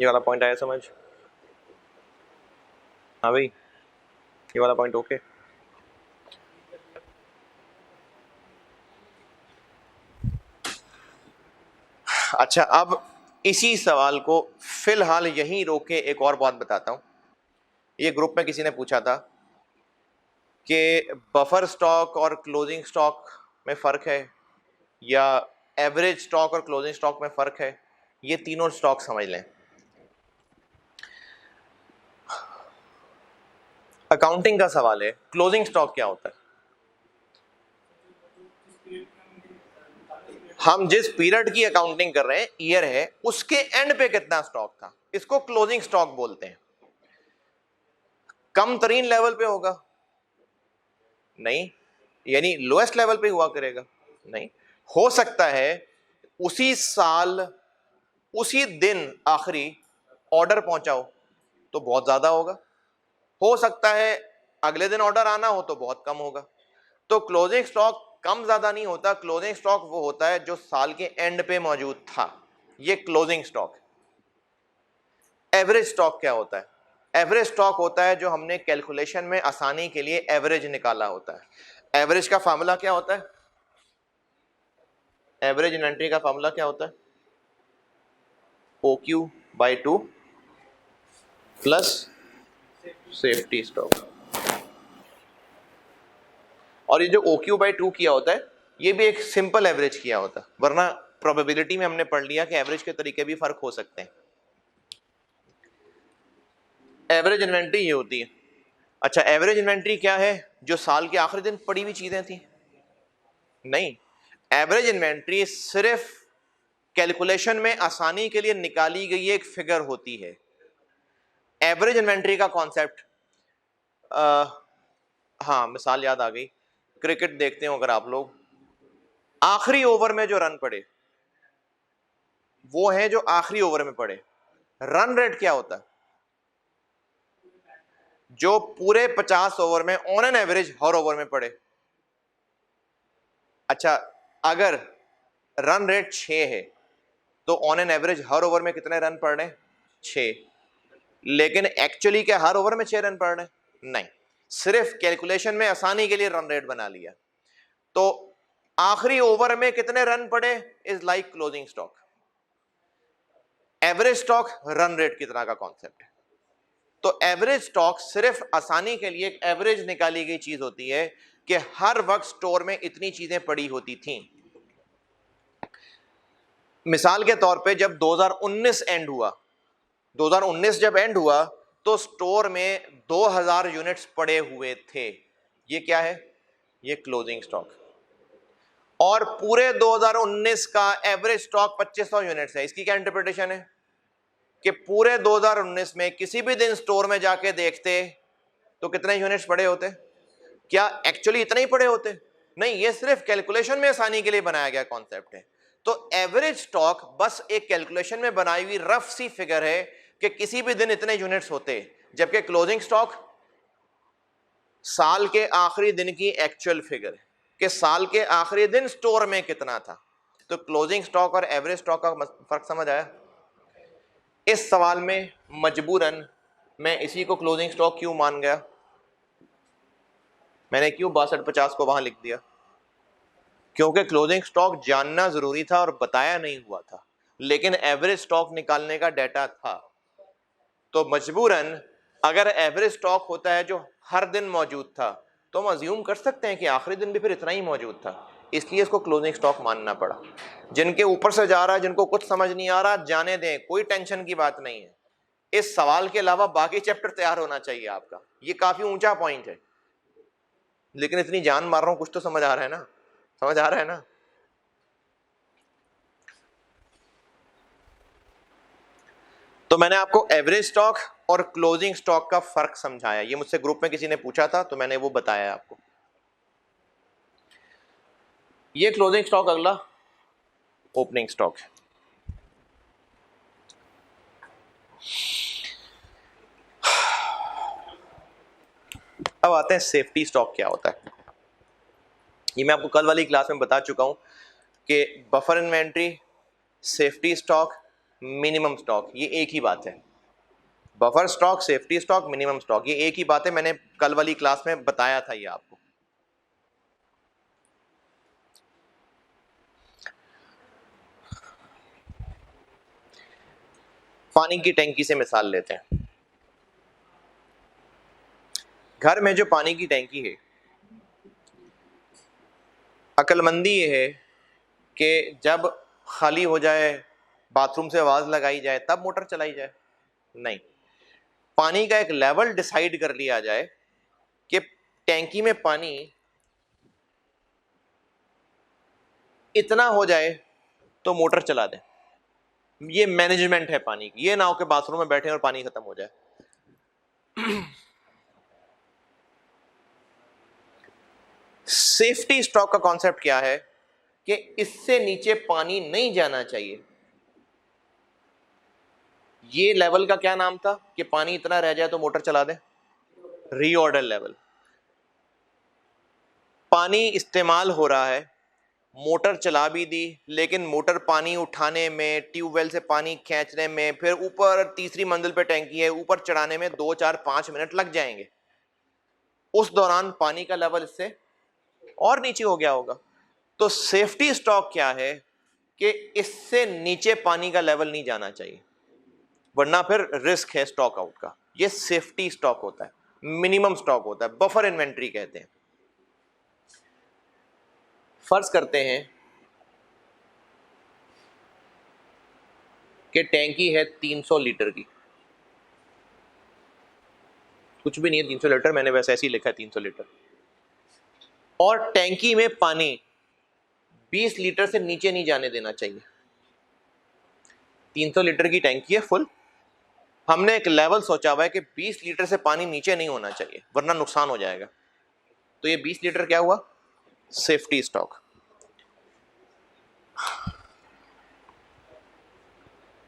A: ये वाला पॉइंट आया समझ? हाँ भाई, ये वाला पॉइंट ओके। अच्छा, अब इसी सवाल को फिलहाल यहीं रोके एक और बात बताता हूं। ये ग्रुप में किसी ने पूछा था कि बफर स्टॉक और क्लोजिंग स्टॉक में फर्क है या एवरेज स्टॉक और क्लोजिंग स्टॉक में फर्क है। ये तीनों स्टॉक समझ लें। अकाउंटिंग का सवाल है, क्लोजिंग स्टॉक क्या होता है? हम जिस पीरियड की अकाउंटिंग कर रहे हैं, ईयर है, उसके एंड पे कितना स्टॉक था, इसको क्लोजिंग स्टॉक बोलते हैं। कम तरीन लेवल पे होगा? नहीं। यानी लोएस्ट लेवल पे हुआ करेगा? नहीं। हो सकता है उसी साल उसी दिन आखिरी ऑर्डर पहुंचाओ तो बहुत ज्यादा होगा, हो सकता है अगले दिन ऑर्डर आना हो तो बहुत कम होगा। तो क्लोजिंग स्टॉक कम ज्यादा नहीं होता, क्लोजिंग स्टॉक वो होता है जो साल के एंड पे मौजूद था, ये क्लोजिंग स्टॉक। एवरेज स्टॉक क्या होता है? एवरेज स्टॉक होता है जो हमने कैलकुलेशन में आसानी के लिए एवरेज निकाला होता है। एवरेज का फार्मूला क्या होता है? एवरेज इन्वेंट्री का फार्मूला क्या होता है? OQ/2 plus safety stock. और ये जो OQ/2 किया होता है, ये भी एक सिंपल एवरेज किया होता है, वरना प्रोबेबिलिटी में हमने पढ़ लिया कि एवरेज के तरीके भी फर्क हो सकते हैं। एवरेज इन्वेंट्री ये होती है। अच्छा, एवरेज इन्वेंट्री क्या है? जो साल के आखिरी दिन पड़ी हुई चीजें थी? नहीं। एवरेज इन्वेंट्री सिर्फ कैलकुलेशन में आसानी के लिए निकाली गई एक फिगर होती है। एवरेज इन्वेंट्री का कॉन्सेप्ट, हाँ मिसाल याद आ गई, क्रिकेट देखते हो अगर आप लोग, आखिरी ओवर में जो रन पड़े वो है जो आखिरी ओवर में पड़े। रन रेट क्या होता है? जो पूरे 50 ओवर में on an average her over में पड़े। अच्छा, अगर रन रेट 6 है तो on an average her over में कितने रन पड़ रहे हैं? 6। लेकिन एक्चुअली क्या हर ओवर में 6 रन पड़ रहे हैं? नहीं, सिर्फ कैलकुलेशन में आसानी के लिए रन रेट बना लिया। तो आखिरी ओवर में कितने रन पड़े is like closing stock. Average stock run rate कितना का कॉन्सेप्ट है। तो एवरेज स्टॉक सिर्फ आसानी के लिए एक एवरेज निकाली गई चीज होती है कि हर वक्त स्टोर में इतनी चीजें पड़ी होती थी। मिसाल के तौर पे जब 2019 एंड हुआ, 2019 जब एंड हुआ तो स्टोर में 2000 यूनिट्स पड़े हुए थे। ये क्या है? ये क्लोजिंग स्टॉक। और पूरे 2019 का एवरेज स्टॉक 2500 यूनिट्स है। इसकी क्या इंटरप्रिटेशन है कि पूरे 2019 में किसी भी दिन स्टोर में जाके देखते तो कितने यूनिट्स पड़े होते? क्या एक्चुअली इतने ही पड़े होते? नहीं, ये सिर्फ कैलकुलेशन में आसानी के लिए बनाया गया कॉन्सेप्ट है। तो एवरेज स्टॉक बस एक कैलकुलेशन में बनाई हुई रफ सी फिगर है कि किसी भी दिन इतने यूनिट्स होते, जबकि क्लोजिंग स्टॉक साल के आखिरी दिन की एक्चुअल फिगर है कि साल के आखिरी दिन स्टोर में कितना था। तो क्लोजिंग स्टॉक और एवरेज स्टॉक का फर्क समझ आया? इस सवाल में मजबूरन मैं इसी को क्लोजिंग स्टॉक क्यों मान गया? मैंने क्यों 6250 को वहां लिख दिया? क्योंकि क्लोजिंग स्टॉक जानना जरूरी था और बताया नहीं हुआ था, लेकिन एवरेज स्टॉक निकालने का डाटा था। तो मजबूरन अगर एवरेज स्टॉक होता है जो हर दिन मौजूद था, तो हम अज्यूम कर सकते हैं कि आखिरी दिन भी फिर इतना ही मौजूद था, इसलिए इसको क्लोजिंग स्टॉक मानना पड़ा। जिनके ऊपर से जा रहा है, जिनको कुछ समझ नहीं आ रहा, जाने दें, कोई टेंशन की बात नहीं है। इस सवाल के अलावा बाकी चैप्टर तैयार होना चाहिए आपका। ये काफी ऊंचा पॉइंट है, लेकिन इतनी जान मार रहा हूं, कुछ तो समझ आ रहा है ना? समझ आ रहा है ना? तो मैंने आपको एवरेज स्टॉक और क्लोजिंग स्टॉक का फर्क समझाया। ये मुझसे ग्रुप में किसी ने पूछा था तो मैंने वो बताया आपको। ये क्लोजिंग स्टॉक, अगला ओपनिंग स्टॉक है। अब आते हैं सेफ्टी स्टॉक क्या होता है। ये मैं आपको कल वाली क्लास में बता चुका हूं कि buffer inventory, safety stock, minimum stock, ये एक ही बात है। Buffer stock, safety stock, minimum stock, ये एक ही बात है। मैंने कल वाली क्लास में बताया था ये आपको। पानी की टंकी से मिसाल लेते हैं। घर में जो पानी की टंकी है, अक्लमंदी ये है कि जब खाली हो जाए, बाथरूम से आवाज लगाई जाए, तब मोटर चलाई जाए? नहीं, पानी का एक लेवल डिसाइड कर लिया जाए कि टैंकी में पानी इतना हो जाए तो मोटर चला दें। ये मैनेजमेंट है पानी की। ये ना हो कि बाथरूम में बैठे और पानी खत्म हो जाए। सेफ्टी स्टॉक का कॉन्सेप्ट क्या है कि इससे नीचे पानी नहीं जाना चाहिए। ये लेवल का क्या नाम था कि पानी इतना रह जाए तो मोटर चला दे? Reorder level. पानी इस्तेमाल हो रहा है, मोटर चला भी दी, लेकिन मोटर पानी उठाने में, ट्यूबवेल से पानी खींचने में, फिर ऊपर तीसरी मंजिल पे टैंकी है, ऊपर चढ़ाने में 2 4 5 मिनट लग जाएंगे। उस दौरान पानी का लेवल इससे और नीचे हो गया होगा। तो सेफ्टी स्टॉक क्या है कि इससे नीचे पानी का लेवल नहीं जाना चाहिए, वरना फिर रिस्क है स्टॉक आउट का। ये सेफ्टी स्टॉक होता है। मिनिमम स्टॉक होता है, बफर इन्वेंट्री कहते हैं। फर्ज करते हैं कि टैंकी है 300 लीटर की। कुछ भी नहीं है 300 लीटर, मैंने वैसे ऐसे ही लिखा है 300 लीटर। और टैंकी में पानी 20 लीटर से नीचे नहीं जाने देना चाहिए। 300 लीटर की टैंकी है फुल, हमने एक लेवल सोचा हुआ है कि 20 लीटर से पानी नीचे नहीं होना चाहिए, वरना नुकसान हो जाएगा। तो ये 20 लीटर क्या हुआ? Safety stock.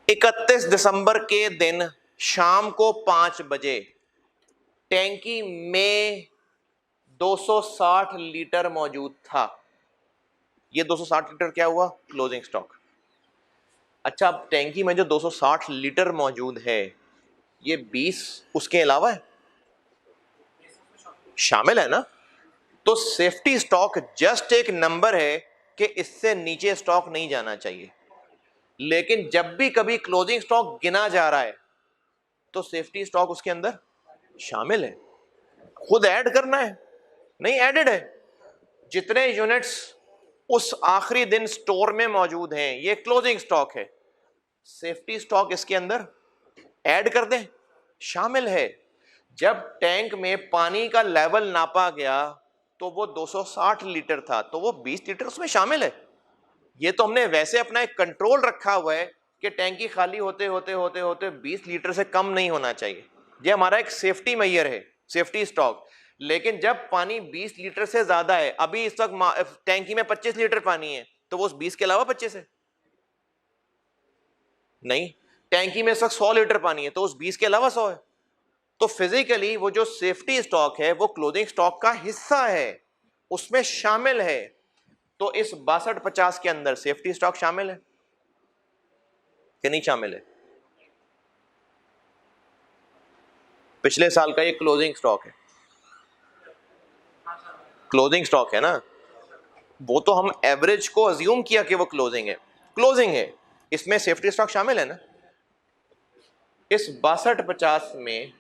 A: 31 दिसंबर के दिन शाम को 5 बजे टैंकी में 260 लीटर मौजूद था। ये 260 लीटर क्या हुआ? Closing stock. अच्छा, अब टैंकी में जो 260 लीटर मौजूद है, ये 20 उसके अलावा है, शामिल है ना? तो सेफ्टी स्टॉक जस्ट एक नंबर है कि इससे नीचे स्टॉक नहीं जाना चाहिए। लेकिन जब भी कभी क्लोजिंग स्टॉक गिना जा रहा है तो सेफ्टी स्टॉक उसके अंदर शामिल है। खुद ऐड करना है नहीं, एडेड है। जितने यूनिट्स उस आखिरी दिन स्टोर में मौजूद हैं, ये क्लोजिंग स्टॉक है। सेफ्टी स्टॉक इसके अंदर ऐड कर दें, शामिल है। जब टैंक में पानी का लेवल नापा गया तो वो 260 लीटर था, तो वो 20 लीटर उसमें शामिल है। ये तो हमने वैसे अपना एक कंट्रोल रखा हुआ है कि टैंकी खाली होते होते होते होते 20 लीटर से कम नहीं होना चाहिए। ये हमारा एक सेफ्टी मेजर है, सेफ्टी स्टॉक। लेकिन जब पानी 20 लीटर से ज्यादा है, अभी इस वक्त टैंकी में 25 लीटर पानी है, तो वो उस 20 के अलावा 25 है? नहीं, टैंकी में इस वक्त 100 लीटर पानी है, तो उस 20 के अलावा 100 है। तो फिजिकली वो जो सेफ्टी स्टॉक है वो क्लोजिंग स्टॉक का हिस्सा है, उसमें शामिल है। तो इस 6250 के अंदर सेफ्टी स्टॉक शामिल है कि नहीं शामिल है? पिछले साल का ये क्लोजिंग स्टॉक है, क्लोजिंग स्टॉक है ना। वो तो हम एवरेज को अज्यूम किया कि वो क्लोजिंग है, क्लोजिंग है, इसमें सेफ्टी स्टॉक शामिल है ना। इस 6250 में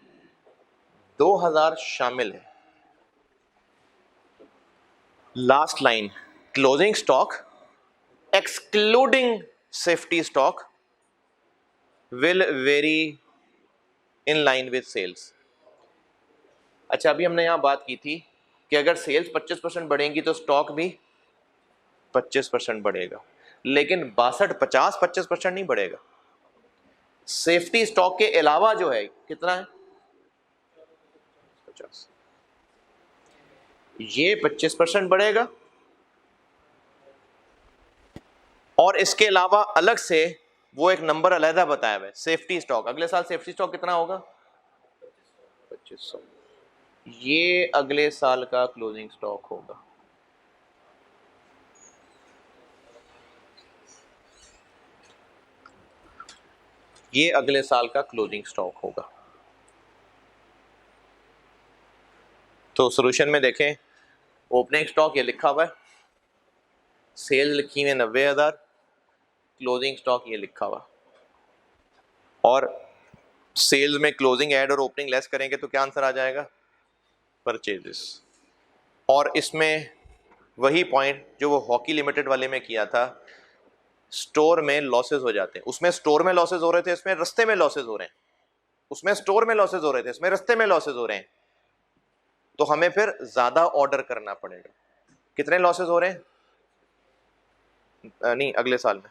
A: 2000 शामिल है। Last line, closing stock excluding safety stock will vary in line with sales. अच्छा, अभी हमने यहां बात की थी कि अगर सेल्स 25% बढ़ेंगी तो स्टॉक भी 25% बढ़ेगा, लेकिन 6250 25% नहीं बढ़ेगा। सेफ्टी स्टॉक के अलावा जो है कितना है? 50। ये 25% बढ़ेगा और इसके अलावा अलग से वो एक नंबर अलहदा बताया हुआ है, सेफ्टी स्टॉक। अगले साल सेफ्टी स्टॉक कितना होगा? 2500। ये अगले साल का क्लोजिंग स्टॉक होगा। ये अगले साल का क्लोजिंग स्टॉक होगा। तो सॉल्यूशन में देखें, ओपनिंग स्टॉक ये लिखा हुआ है, सेल लिखी हुई 90,000, क्लोजिंग स्टॉक ये लिखा हुआ, और सेल्स में क्लोजिंग ऐड और ओपनिंग लेस करेंगे तो क्या आंसर आ जाएगा? परचेजेस। और इसमें वही पॉइंट जो वो हॉकी लिमिटेड वाले में किया था, स्टोर में लॉसेस हो जाते हैं। उसमें स्टोर में लॉसेस हो रहे थे, इसमें रस्ते में लॉसेस हो रहे हैं। उसमें स्टोर में लॉसेस हो रहे थे, इसमें रस्ते में लॉसेस हो रहे हैं। तो हमें फिर ज्यादा ऑर्डर करना पड़ेगा। कितने लॉसेस हो रहे हैं? नहीं, अगले साल में।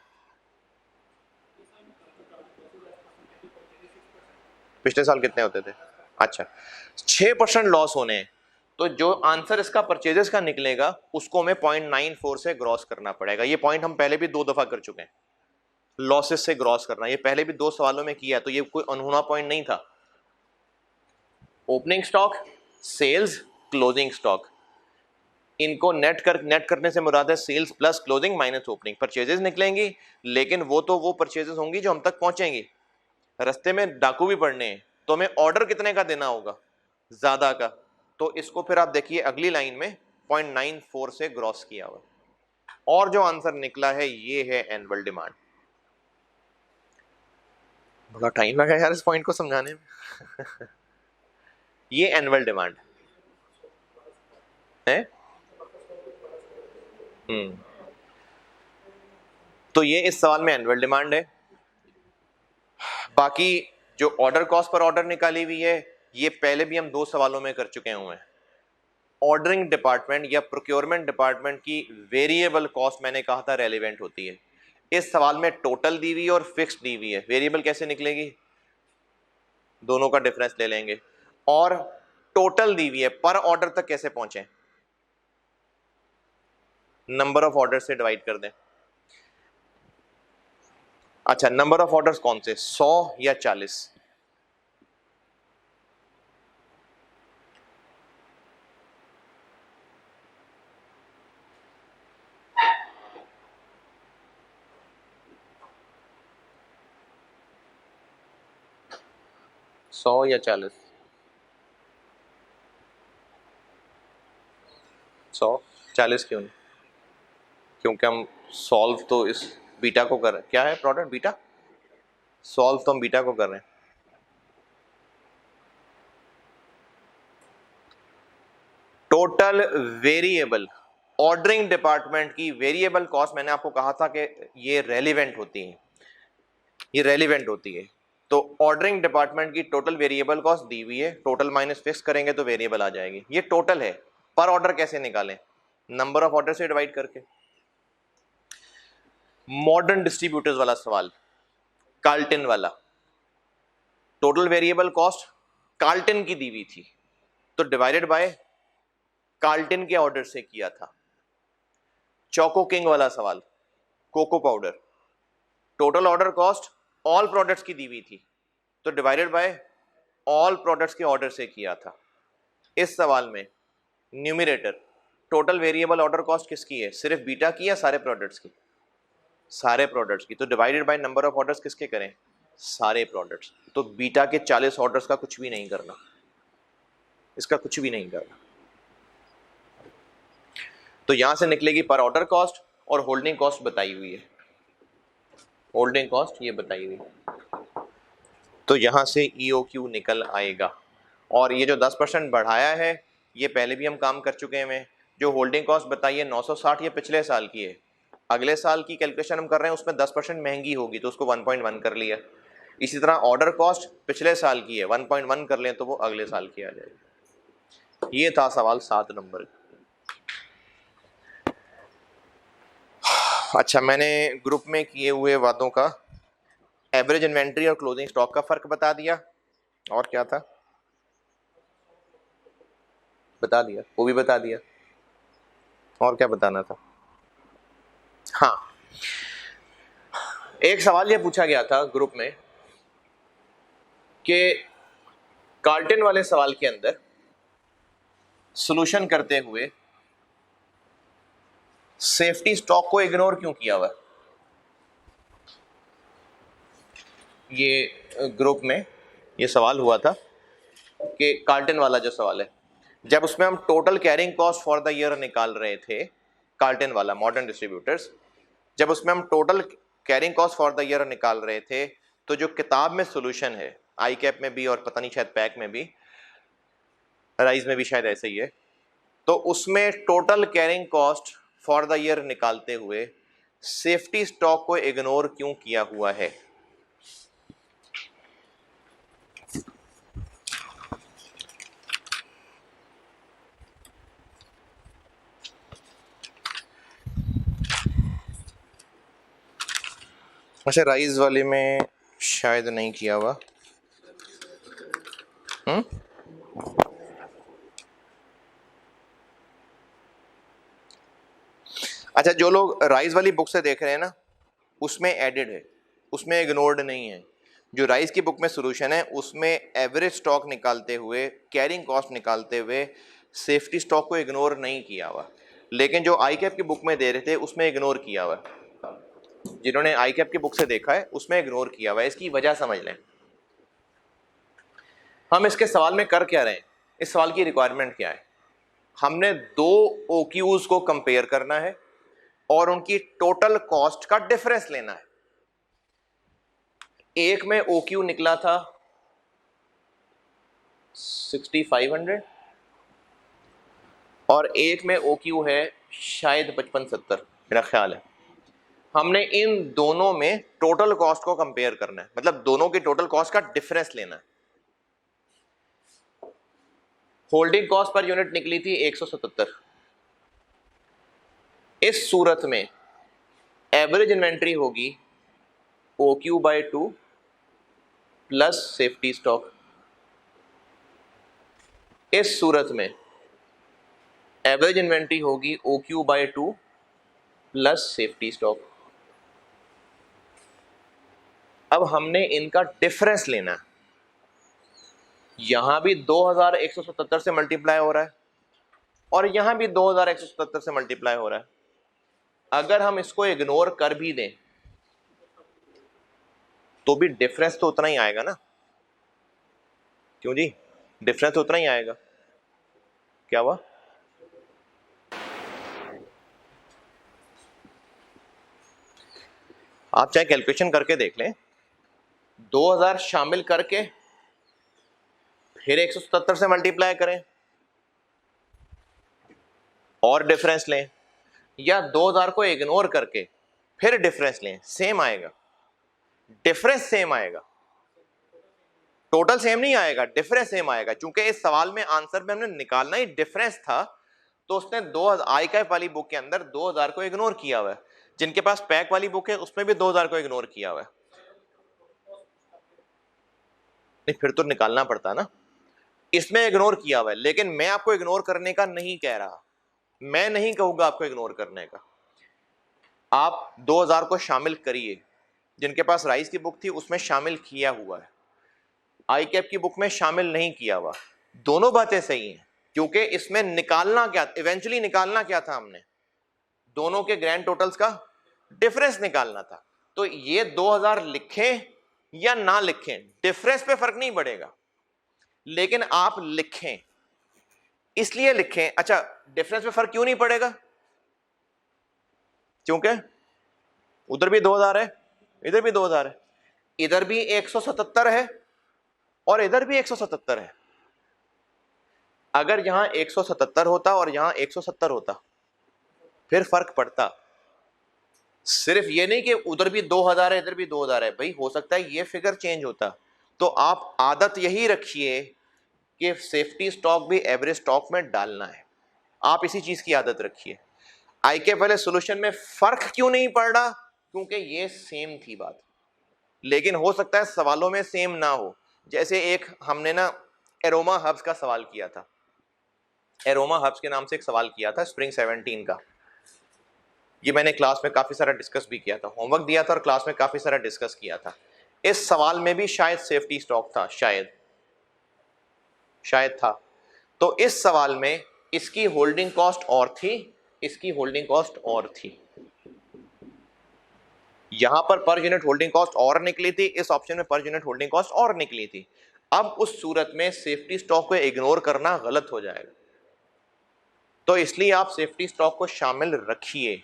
A: पिछले साल कितने होते थे? अच्छा, 6% लॉस होने हैं। तो जो आंसर इसका परचेजेस का निकलेगा उसको हमें 0.94 से ग्रॉस करना पड़ेगा। ये पॉइंट हम पहले भी 2 दफा कर चुके हैं, लॉसेस से ग्रॉस करना। ये पहले भी 2 सवालों में किया, तो ये कोई अनहोना पॉइंट नहीं था। Opening stock, sales, closing stock, इनको नेट करने से मुराद है sales plus closing minus opening. Purchases निकलेंगी, लेकिन वो परचेजेस होंगी जो हम तक पहुंचेंगी। रास्ते में डाकू भी पड़ने हैं, तो हमें ऑर्डर कितने का देना होगा? ज्यादा का। तो इसको फिर आप देखिए अगली लाइन में 0.94 से ग्रॉस किया हुआ, और जो आंसर निकला है ये है एनुअल डिमांड। बड़ा टाइम लगा यार इस पॉइंट को समझाने में। ये एनुअल डिमांड है। तो ये इस सवाल में एनुअल डिमांड है। बाकी जो ऑर्डर कॉस्ट पर ऑर्डर निकाली हुई है, ये पहले भी हम 2 सवालों में कर चुके हुए हैं। ऑर्डरिंग डिपार्टमेंट या प्रोक्योरमेंट डिपार्टमेंट की वेरिएबल कॉस्ट मैंने कहा था रेलिवेंट होती है। इस सवाल में टोटल दी हुई और फिक्स्ड दी हुई है, वेरिएबल कैसे निकलेगी? दोनों का डिफरेंस ले लेंगे। और टोटल दी हुई है, पर ऑर्डर तक कैसे पहुंचे? नंबर ऑफ ऑर्डर से डिवाइड कर दें। अच्छा, नंबर ऑफ ऑर्डर्स कौन से, 100 या 40? 100 या 40? 100। 40 क्यों नहीं? क्योंकि हम सॉल्व तो इस बीटा को कर रहे हैं। क्या है प्रोडक्ट? बीटा। सॉल्व तो हम बीटा को कर रहे हैं। टोटल वेरिएबल, ऑर्डरिंग डिपार्टमेंट की वेरिएबल कॉस्ट, मैंने आपको कहा था कि ये रेलिवेंट होती है, ये रेलिवेंट होती है। तो ऑर्डरिंग डिपार्टमेंट की टोटल वेरिएबल कॉस्ट दी हुई है, टोटल माइनस फिक्स करेंगे तो वेरिएबल आ जाएगी। ये टोटल है, पर ऑर्डर कैसे निकालें? नंबर ऑफ ऑर्डर से डिवाइड करके। मॉडर्न डिस्ट्रीब्यूटर्स वाला सवाल, कार्ल्टन वाला, टोटल वेरिएबल कॉस्ट कार्ल्टन की दी हुई थी तो डिवाइडेड बाय कार्ल्टन के ऑर्डर से किया था। चोको किंग वाला सवाल, cocoa powder, total order cost all products की दी हुई थी तो डिवाइडेड बाय ऑल प्रोडक्ट्स के ऑर्डर से किया था। इस सवाल में numerator total variable order cost किसकी है? सिर्फ बीटा की या सारे प्रोडक्ट्स की? सारे प्रोडक्ट्स की। तो divided by number of orders किसके करें? सारे प्रोडक्ट्स। तो बीटा के 40 ऑर्डर्स का कुछ भी नहीं करना, इसका कुछ भी नहीं करना। तो यहां से निकलेगी पर ऑर्डर कॉस्ट और होल्डिंग कॉस्ट बताई हुई है, होल्डिंग कॉस्ट ये बताई हुई है। तो यहां से EOQ निकल आएगा। और ये जो 10% बढ़ाया है ये पहले भी हम काम कर चुके हैं। जो होल्डिंग कॉस्ट बताई है 960, ये पिछले साल की है। अगले साल की कैलकुलेशन हम कर रहे हैं, उसमें 10% महंगी होगी तो उसको 1.1 कर लिया। इसी तरह ऑर्डर कॉस्ट पिछले साल की है, 1.1 कर लें तो वो अगले साल की आ जाएगी। ये था सवाल 7 नंबर। अच्छा, मैंने ग्रुप में किए हुए वादों का एवरेज इन्वेंट्री और क्लोजिंग स्टॉक का फर्क बता दिया। और क्या था? बता दिया, वो भी बता दिया। और क्या बताना था? हाँ, एक सवाल ये पूछा गया था ग्रुप में कि कार्ल्टन वाले सवाल के अंदर सॉल्यूशन करते हुए सेफ्टी स्टॉक को इग्नोर क्यों किया हुआ? ये ग्रुप में ये सवाल हुआ था कि कार्ल्टन वाला जो सवाल है, जब उसमें हम total carrying cost for the year निकाल रहे थे, कार्ल्टन वाला मॉडर्न डिस्ट्रीब्यूटर्स, जब उसमें हम total carrying cost for the year निकाल रहे थे तो जो किताब में सॉल्यूशन है, आई कैप में भी और पता नहीं शायद पैक में भी, राइज में भी शायद ऐसे ही है, तो उसमें total carrying cost for the year निकालते हुए सेफ्टी स्टॉक को इग्नोर क्यों किया हुआ है? अच्छा, राइज वाले में शायद नहीं किया हुआ। अच्छा, जो लोग राइज वाली बुक से देख रहे हैं ना, उसमें एडेड है, उसमें इग्नोर्ड नहीं है। जो राइज की बुक में सॉल्यूशन है उसमें एवरेज स्टॉक निकालते हुए, कैरिंग कॉस्ट निकालते हुए सेफ्टी स्टॉक को इग्नोर नहीं किया हुआ, लेकिन जो आई कैप की बुक में दे रहे थे उसमें इग्नोर किया हुआ। जिन्होंने आई कैप की बुक से देखा है उसमें इग्नोर किया हुआ है। इसकी वजह समझ लें। हम इसके सवाल में कर क्या रहे हैं, इस सवाल की रिक्वायरमेंट क्या है? हमने दो OQs को कंपेयर करना है और उनकी टोटल कॉस्ट का डिफरेंस लेना है। एक में OQ निकला था 6500 और एक में OQ है शायद 5570, मेरा ख्याल है। हमने इन दोनों में टोटल कॉस्ट को कंपेयर करना है, मतलब दोनों की टोटल कॉस्ट का डिफरेंस लेना है। होल्डिंग कॉस्ट पर यूनिट निकली थी 177। इस सूरत में एवरेज इन्वेंट्री होगी OQ/2 प्लस सेफ्टी स्टॉक। इस सूरत में एवरेज इन्वेंट्री होगी OQ/2 प्लस सेफ्टी स्टॉक। अब हमने इनका डिफरेंस लेना है। यहां भी 2177 से मल्टीप्लाई हो रहा है और यहां भी 2177 से मल्टीप्लाई हो रहा है। अगर हम इसको इग्नोर कर भी दें तो भी डिफरेंस तो उतना ही आएगा ना? क्यों जी? डिफरेंस तो उतना ही आएगा। क्या हुआ? आप चाहे कैलकुलेशन करके देख लें, 2000 शामिल करके फिर 177 से मल्टीप्लाई करें और डिफरेंस लें, या 2000 को इग्नोर करके फिर डिफरेंस लें, सेम आएगा। डिफरेंस सेम आएगा, टोटल सेम नहीं आएगा, डिफरेंस सेम आएगा। क्योंकि इस सवाल में आंसर में हमने निकालना ही डिफरेंस था, तो उसने 2000 आईकैप वाली बुक के अंदर 2000 को इग्नोर किया हुआ है, जिनके पास पैक वाली बुक है उसमें भी 2000 को इग्नोर किया हुआ है। नहीं फिर तो निकालना पड़ता ना, इसमें इग्नोर किया हुआ है, लेकिन मैं आपको इग्नोर करने का नहीं कह रहा, मैं नहीं कहूंगा आपको इग्नोर करने का। आप 2000 को शामिल करिए, जिनके पास राइस की बुक थी उसमें शामिल किया हुआ है, आई कैप की बुक में शामिल नहीं किया हुआ। दोनों बातें सही हैं, क्योंकि इसमें निकालना क्या, इवेंचुअली निकालना क्या था, हमने दोनों के ग्रैंड टोटल्स का डिफरेंस निकालना था। तो ये 2000 लिखें या ना लिखें डिफरेंस पे फर्क नहीं पड़ेगा, लेकिन आप लिखें, इसलिए लिखें। अच्छा, डिफरेंस पे फर्क क्यों नहीं पड़ेगा? क्योंकि उधर भी 2000 है, इधर भी 2000 है, इधर भी 177 है और इधर भी 177 है। अगर यहां 177 होता और यहां 170 होता फिर फर्क पड़ता। सिर्फ ये नहीं कि उधर भी 2000 है इधर भी 2000 है, भाई हो सकता है ये फिगर चेंज होता। तो आप आदत यही रखिए कि सेफ्टी स्टॉक भी एवरेज स्टॉक में डालना है, आप इसी चीज की आदत रखिए। आईके वाले सॉल्यूशन में फर्क क्यों नहीं पड़ रहा? क्योंकि ये सेम थी बात, लेकिन हो सकता है सवालों में सेम ना हो। जैसे एक हमने ना एरोमा हब्स का सवाल किया था, एरोमा हब्स के नाम से एक सवाल किया था स्प्रिंग 17 का, ये मैंने क्लास में काफी सारा डिस्कस भी किया था, होमवर्क दिया था और क्लास में काफी सारा डिस्कस किया था। इस सवाल में भी शायद सेफ्टी स्टॉक था, शायद था। तो इस सवाल में इसकी होल्डिंग कॉस्ट और थी, इसकी होल्डिंग कॉस्ट और थी, यहां पर यूनिट होल्डिंग कॉस्ट और निकली थी, इस ऑप्शन में पर यूनिट होल्डिंग कॉस्ट और निकली थी। अब उस सूरत में सेफ्टी स्टॉक को इग्नोर करना गलत हो जाएगा, तो इसलिए आप सेफ्टी स्टॉक को शामिल रखिए,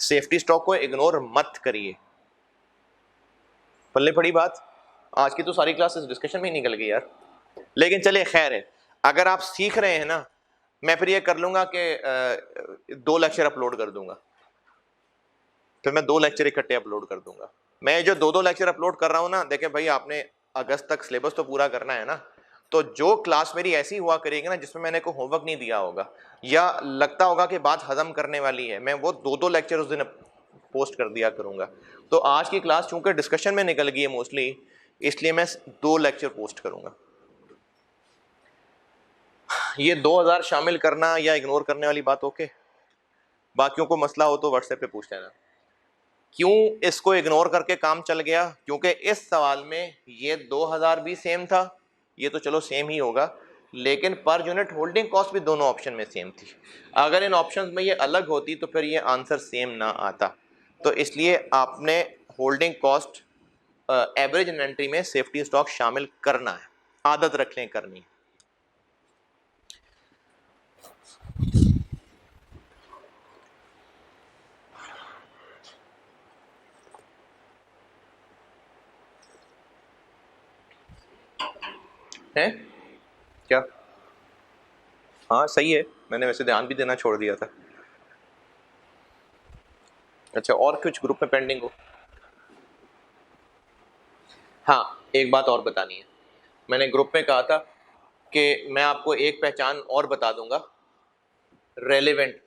A: सेफ्टी स्टॉक को इग्नोर मत करिए। पल्ले पड़ी बात, आज की तो सारी क्लासेस डिस्कशन में ही निकल गई यार, लेकिन चलिए खैर है। अगर आप सीख रहे हैं ना, मैं फिर ये कर लूंगा कि 2 लेक्चर अपलोड कर दूंगा, फिर मैं 2 लेक्चर इकट्ठे अपलोड कर दूंगा। मैं जो 2 लेक्चर अपलोड कर रहा हूँ ना, देखें भाई आपने अगस्त तक सिलेबस तो पूरा करना है ना, तो जो क्लास मेरी ऐसी हुआ करेगी ना जिसमें मैंने कोई होमवर्क नहीं दिया होगा या लगता होगा कि बात हजम करने वाली है, मैं वो 2 लेक्चर उस दिन पोस्ट कर दिया करूंगा। तो आज की क्लास चूंकि डिस्कशन में निकल गई है मोस्टली, इसलिए मैं 2 लेक्चर पोस्ट करूंगा। ये 2000 शामिल करना या इग्नोर करने वाली बात ओके, बाकियों को मसला हो तो व्हाट्सएप पे पूछ लेना। क्यों इसको इग्नोर करके काम चल गया? क्योंकि इस सवाल में ये 2000 भी सेम था, ये तो चलो सेम ही होगा, लेकिन पर यूनिट होल्डिंग कॉस्ट भी दोनों ऑप्शन में सेम थी। अगर इन ऑप्शंस में ये अलग होती तो फिर ये आंसर सेम ना आता। तो इसलिए आपने होल्डिंग कॉस्ट एवरेज इन्वेंट्री में सेफ्टी स्टॉक शामिल करना है, आदत रख लें करनी है। क्या? हाँ सही है, मैंने वैसे ध्यान भी देना छोड़ दिया था। अच्छा, और कुछ ग्रुप में पेंडिंग हो? हाँ, एक बात और बतानी है, मैंने ग्रुप में कहा था कि मैं आपको एक पहचान और बता दूंगा, रेलिवेंट,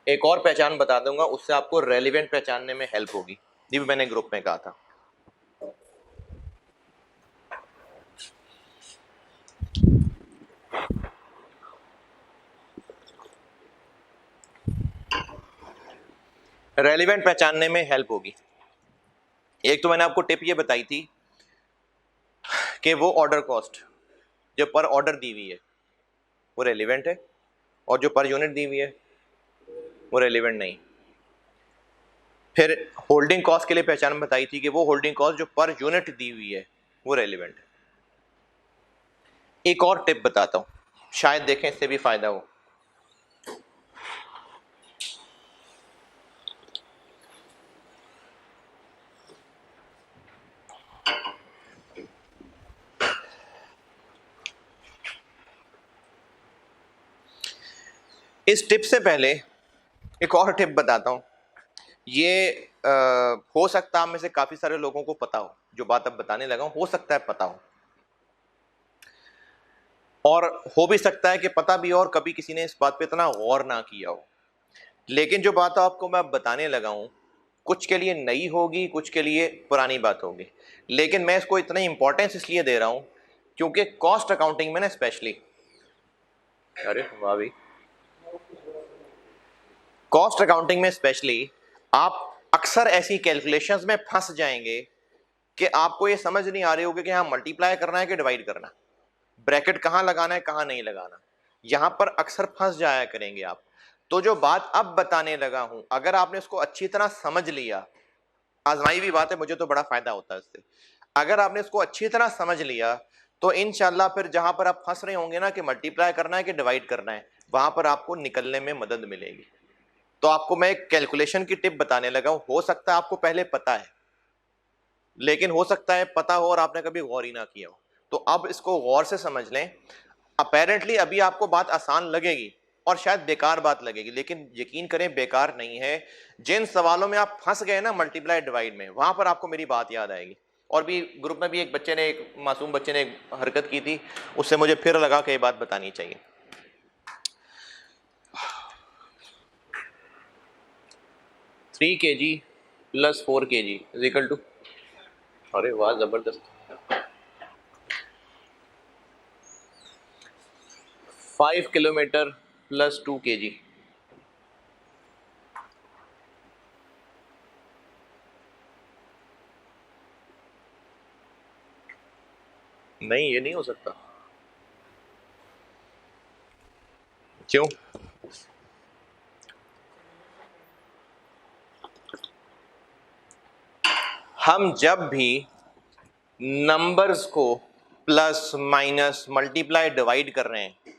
A: एक और पहचान बता दूंगा, उससे आपको रेलिवेंट पहचानने में हेल्प होगी। ये भी मैंने ग्रुप में कहा था। रेलिवेंट पहचानने में हेल्प होगी। एक तो मैंने आपको टिप ये बताई थी कि वो ऑर्डर कॉस्ट जो पर ऑर्डर दी हुई है वो रेलिवेंट है, और जो पर यूनिट दी हुई है वो रेलिवेंट नहीं। फिर होल्डिंग कॉस्ट के लिए पहचान बताई थी कि वो होल्डिंग कॉस्ट जो पर यूनिट दी हुई है वो रेलिवेंट है। एक और टिप बताता हूं, शायद देखें इससे भी फायदा हो। इस टिप से पहले एक और टिप बताता हूं, ये हो सकता है आप में से काफी सारे लोगों को पता हो, जो बात अब बताने लगा हूं हो सकता है पता हो। और हो भी सकता है कि पता भी हो और कभी किसी ने इस बात पे इतना गौर ना किया हो। लेकिन जो बात आपको मैं बताने लगा हूं, कुछ के लिए नई होगी, कुछ के लिए पुरानी बात होगी, लेकिन मैं इसको इतना इंपॉर्टेंस इसलिए दे रहा हूं क्योंकि कॉस्ट अकाउंटिंग में ना स्पेशली, अरे वाह भाई, कॉस्ट अकाउंटिंग में स्पेशली आप अक्सर ऐसी कैलकुलेशंस में फंस जाएंगे कि आपको ये समझ नहीं आ रही होगी कि हाँ मल्टीप्लाई करना है कि डिवाइड करना है, ब्रैकेट कहां लगाना है कहां नहीं लगाना, यहां पर अक्सर फंस जाया करेंगे आप। तो जो बात अब बताने लगा हूं, अगर आपने उसको अच्छी तरह समझ लिया, आजमाई भी बात है, मुझे तो बड़ा फायदा होता है इससे, अगर आपने इसको अच्छी तरह समझ लिया तो इंशाल्लाह फिर जहां पर आप फंस रहे होंगे ना कि मल्टीप्लाई करना है कि डिवाइड करना है, वहां पर आपको निकलने में मदद मिलेगी। तो आपको मैं एक कैलकुलेशन की टिप बताने लगा हूं, हो सकता है आपको पहले पता है, लेकिन हो सकता है पता हो और आपने कभी गौर ही ना किया हो। तो अब इसको गौर से समझ लें। अपेरेंटली अभी आपको बात आसान लगेगी और शायद बेकार बात लगेगी, लेकिन यकीन करें बेकार नहीं है। जिन सवालों में आप फंस गए ना मल्टीप्लाई डिवाइड में, वहां पर आपको मेरी बात याद आएगी। और भी ग्रुप में भी एक बच्चे ने, एक मासूम बच्चे ने एक हरकत की थी, उससे मुझे फिर लगा कि ये बात बतानी चाहिए। 3 kg प्लस 4 kg इज इक्वल टू, अरे वाह जबरदस्त, 5 किलोमीटर प्लस 2 kg। नहीं, ये नहीं हो सकता। क्यों? हम जब भी नंबर्स को प्लस माइनस मल्टीप्लाई डिवाइड कर रहे हैं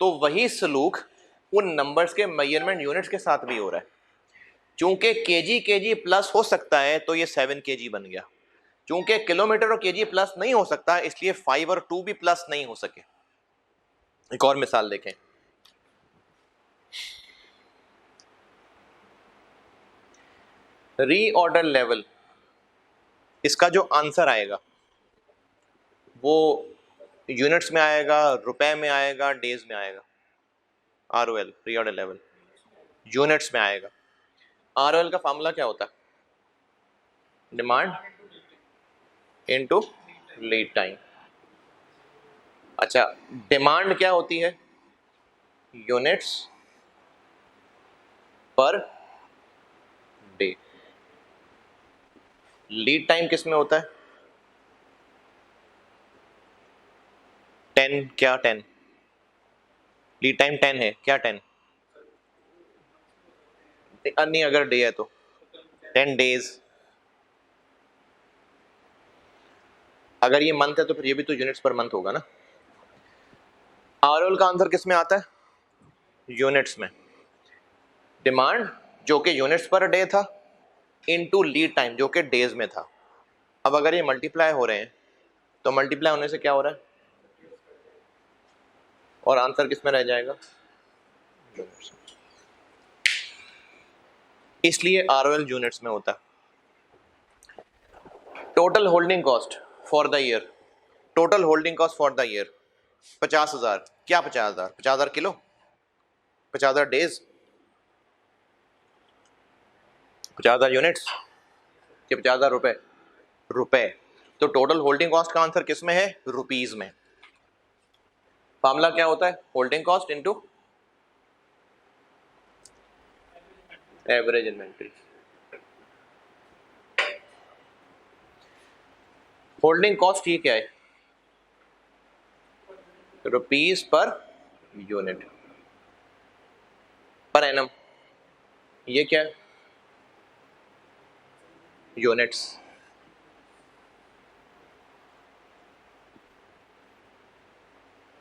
A: तो वही सलूक उन नंबर्स के मेजरमेंट यूनिट्स के साथ भी हो रहा है। चूंकि केजी केजी प्लस हो सकता है तो ये 7 kg बन गया, चूंकि किलोमीटर और केजी प्लस नहीं हो सकता इसलिए 5 और 2 भी प्लस नहीं हो सके। एक और मिसाल देखें, रीऑर्डर लेवल, इसका जो आंसर आएगा वो यूनिट्स में आएगा, रुपए में आएगा, डेज में आएगा। ROL रीऑर्डर लेवल यूनिट्स में आएगा। ROL का फार्मूला क्या होता है? Demand into lead time. अच्छा, डिमांड क्या होती है? Units per day. Lead time किस में होता है? 10, क्या 10? लीड टाइम 10 है क्या? 10 नहीं, अगर डे है तो 10 days। अगर ये मंथ है तो फिर ये भी तो यूनिट्स पर मंथ होगा ना। ROL का आंसर किस में आता है? यूनिट्स में। डिमांड जो कि यूनिट्स पर डे था इनटू लीड टाइम जो कि डेज में था। अब अगर ये मल्टीप्लाई हो रहे हैं तो मल्टीप्लाई होने से क्या हो रहा है और आंसर किस में रह जाएगा? इसलिए ROL यूनिट्स में होता है। Total holding cost for the year, total holding cost for the year 50,000। क्या 50,000? 50,000 किलो, 50,000 डेज, 50,000 यूनिट्स कि 50,000 रुपए? रुपए। तो टोटल होल्डिंग कॉस्ट का आंसर किस में है? रुपीज में। फार्मूला क्या होता है? Holding cost into average inventory. Holding cost ये क्या है? Rupees per unit, per annum. ये क्या है? यूनिट्स।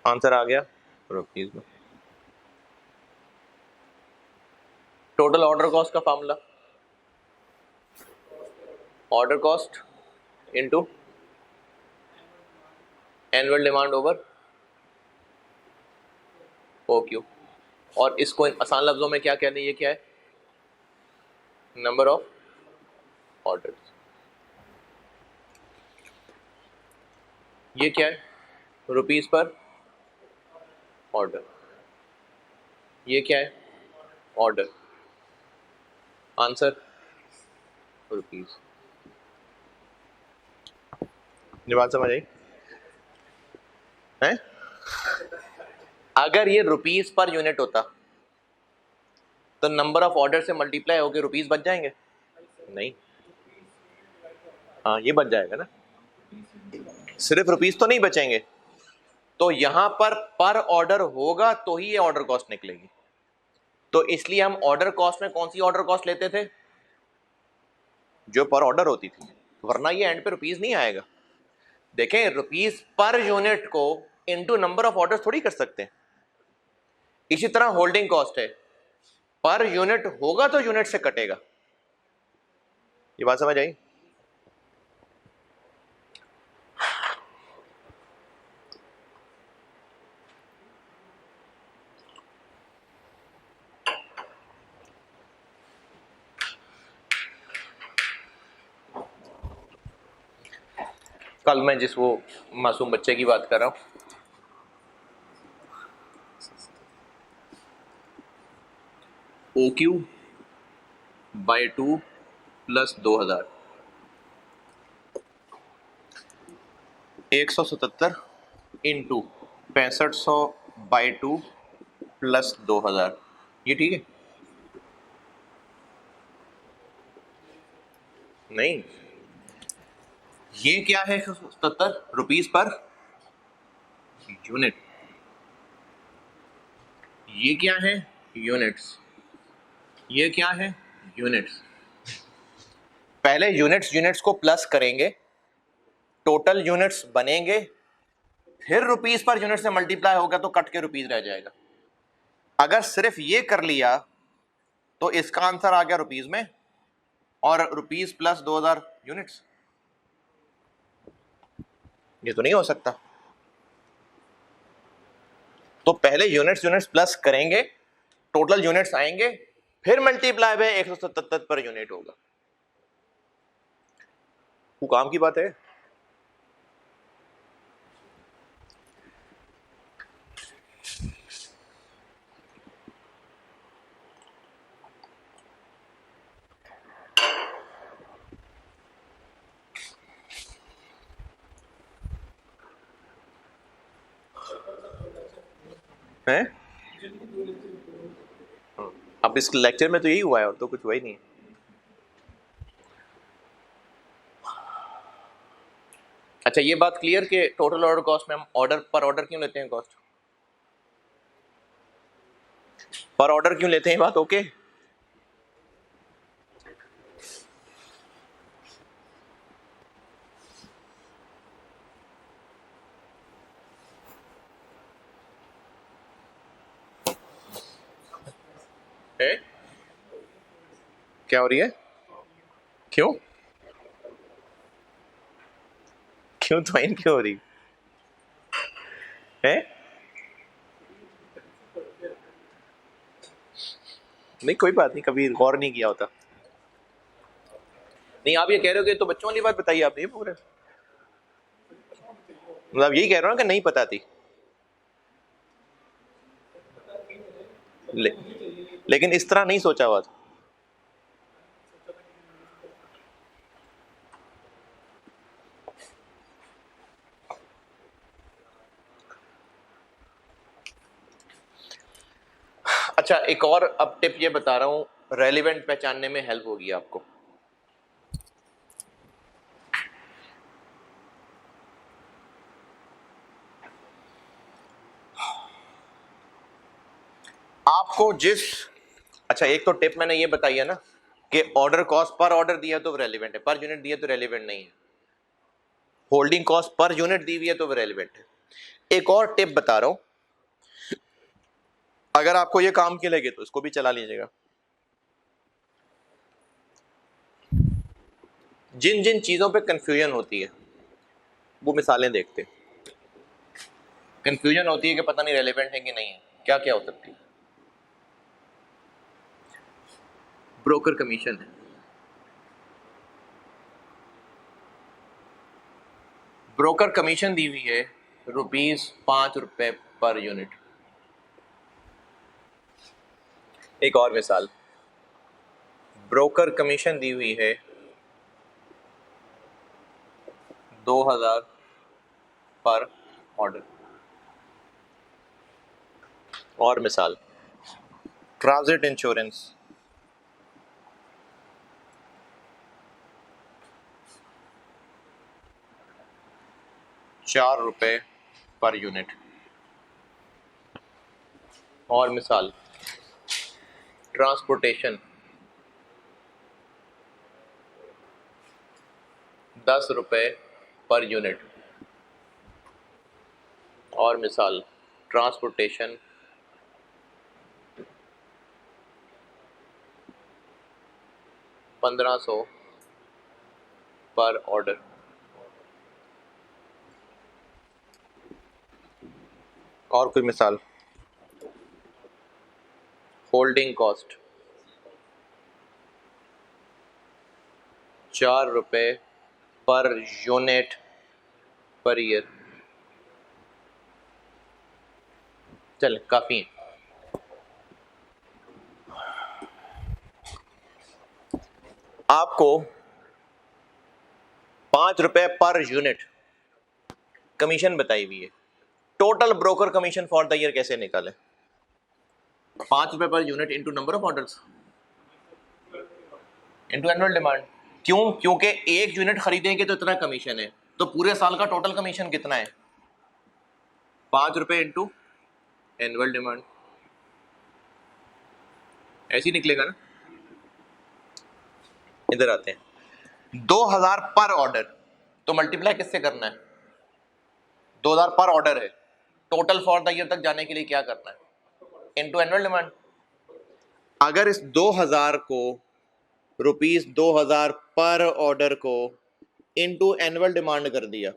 A: आंसर आ गया रुपीज में। टोटल ऑर्डर कॉस्ट का formula, order cost into annual demand over OQ। और इसको आसान लफ्जों में क्या कहते हैं? ये क्या है? Number of orders. ये क्या है? रुपीज पर ऑर्डर, ये क्या है? ऑर्डर। Answer rupees. ये बात समझ आई है? अगर ये रुपीज पर यूनिट होता तो नंबर ऑफ ऑर्डर से मल्टीप्लाई होकर रुपीज बच जाएंगे? नहीं। हाँ, ये बच जाएगा ना, सिर्फ रुपीज तो नहीं बचेंगे। तो यहां पर ऑर्डर होगा तो ही ये ऑर्डर कॉस्ट निकलेगी। तो इसलिए हम ऑर्डर कॉस्ट में कौन सी ऑर्डर कॉस्ट लेते थे? जो पर ऑर्डर होती थी, वरना ये एंड पे रुपीज नहीं आएगा। देखें, रुपीज पर यूनिट को इनटू नंबर ऑफ ऑर्डर थोड़ी कर सकते हैं। इसी तरह होल्डिंग कॉस्ट है, पर यूनिट होगा तो यूनिट से कटेगा। ये बात समझ आई? कल मैं जिस वो मासूम बच्चे की बात कर रहा हूं, OQ by 2 plus 2000, 177 into 6500 by 2 plus 2000, ये ठीक है? नहीं, ये क्या है? 177 रुपीज पर यूनिट। ये क्या है? यूनिट्स। ये क्या है? यूनिट्स। पहले यूनिट्स यूनिट्स को प्लस करेंगे, टोटल यूनिट्स बनेंगे, फिर रुपीज पर यूनिट से मल्टीप्लाई होगा तो कट के रुपीज रह जाएगा। अगर सिर्फ ये कर लिया तो इसका आंसर आ गया रुपीज में, और रुपीज प्लस 2000 यूनिट्स। ये तो नहीं हो सकता। तो पहले यूनिट्स यूनिट्स प्लस करेंगे, टोटल यूनिट्स आएंगे, फिर मल्टीप्लाई बाय 177 पर यूनिट होगा। वो काम की बात है। हैं? अब इस लेक्चर में तो यही हुआ है, और तो कुछ हुआ ही नहीं है। अच्छा, ये बात क्लियर कि टोटल ऑर्डर कॉस्ट में हम ऑर्डर पर ऑर्डर क्यों लेते हैं? कॉस्ट पर ऑर्डर क्यों लेते हैं? बात ओके? है? क्या हो रही है? क्यों क्यों ट्वाइन क्यों हो रही है? नहीं, कोई बात नहीं, कभी गौर नहीं किया होता। नहीं, आप ये कह रहे हो कि तो बच्चों वाली बात बताइए आपने, ये पूरे मतलब यही कह रहे हो ना कि नहीं पता थी। लेकिन इस तरह नहीं सोचा हुआ था। अच्छा, एक और अब टिप ये बता रहा हूं, रेलिवेंट पहचानने में हेल्प होगी आपको। आपको जिस, अच्छा एक तो टिप मैंने ये बताई है ना कि ऑर्डर कॉस्ट पर ऑर्डर दिया तो रेलिवेंट है, पर यूनिट दिया तो रेलिवेंट नहीं है। होल्डिंग कॉस्ट पर यूनिट दी हुई है तो रेलिवेंट है। एक और टिप बता रहा हूं, अगर आपको ये काम के लगे तो इसको भी चला लीजिएगा। जिन जिन चीजों पे कंफ्यूजन होती है वो मिसालें देखते हैं। कंफ्यूजन होती है कि पता नहीं रेलिवेंट है कि नहीं है, क्या क्या हो सकती है? ब्रोकर कमीशन है। ब्रोकर कमीशन दी हुई है ₹5 पर यूनिट। एक और मिसाल, ब्रोकर कमीशन दी हुई है 2000 पर ऑर्डर। और मिसाल, ट्रांजिट इंश्योरेंस 4 रुपए पर यूनिट। और मिसाल, ट्रांसपोर्टेशन 10 रुपए पर यूनिट। और मिसाल, ट्रांसपोर्टेशन 1500 पर ऑर्डर। और कोई मिसाल, होल्डिंग कॉस्ट 4 रुपए पर यूनिट पर ईयर। चल काफी है। आपको 5 रुपए पर यूनिट कमीशन बताई हुई है, total broker commission for the year कैसे निकाले? 5 रुपए per unit into number of orders into annual demand. क्यों? क्योंकि एक यूनिट खरीदेंगे तो इतना कमीशन है, तो पूरे साल का टोटल कमीशन कितना है? 5 रुपए इंटू एनुअल डिमांड। ऐसे ही निकलेगा ना। इधर आते हैं, 2000 पर ऑर्डर, तो मल्टीप्लाई किससे करना है? 2000 पर ऑर्डर है, टोटल फॉर द ईयर तक जाने के लिए क्या करना है? Into annual demand. अगर इस 2000 को रुपीस 2000 पर ऑर्डर को इंटू एनुअल डिमांड कर दिया,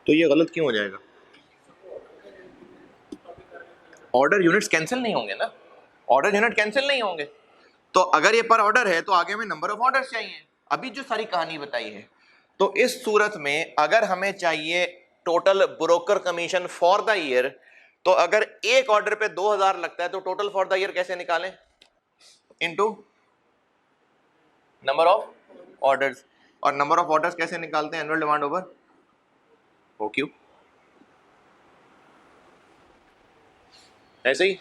A: तो ये गलत क्यों हो जाएगा? ऑर्डर यूनिट्स कैंसिल नहीं होंगे ना, ऑर्डर यूनिट कैंसिल नहीं होंगे। तो अगर ये पर ऑर्डर है तो आगे में नंबर ऑफ ऑर्डर्स चाहिए, अभी जो सारी कहानी बताई है। तो इस सूरत में अगर हमें चाहिए total broker commission for the year, तो अगर एक ऑर्डर पे 2000 लगता है तो टोटल फॉर द ईयर कैसे निकालें? Into number of orders. और नंबर ऑफ ऑर्डर्स कैसे निकालते हैं? Annual demand over OQ। ऐसे ही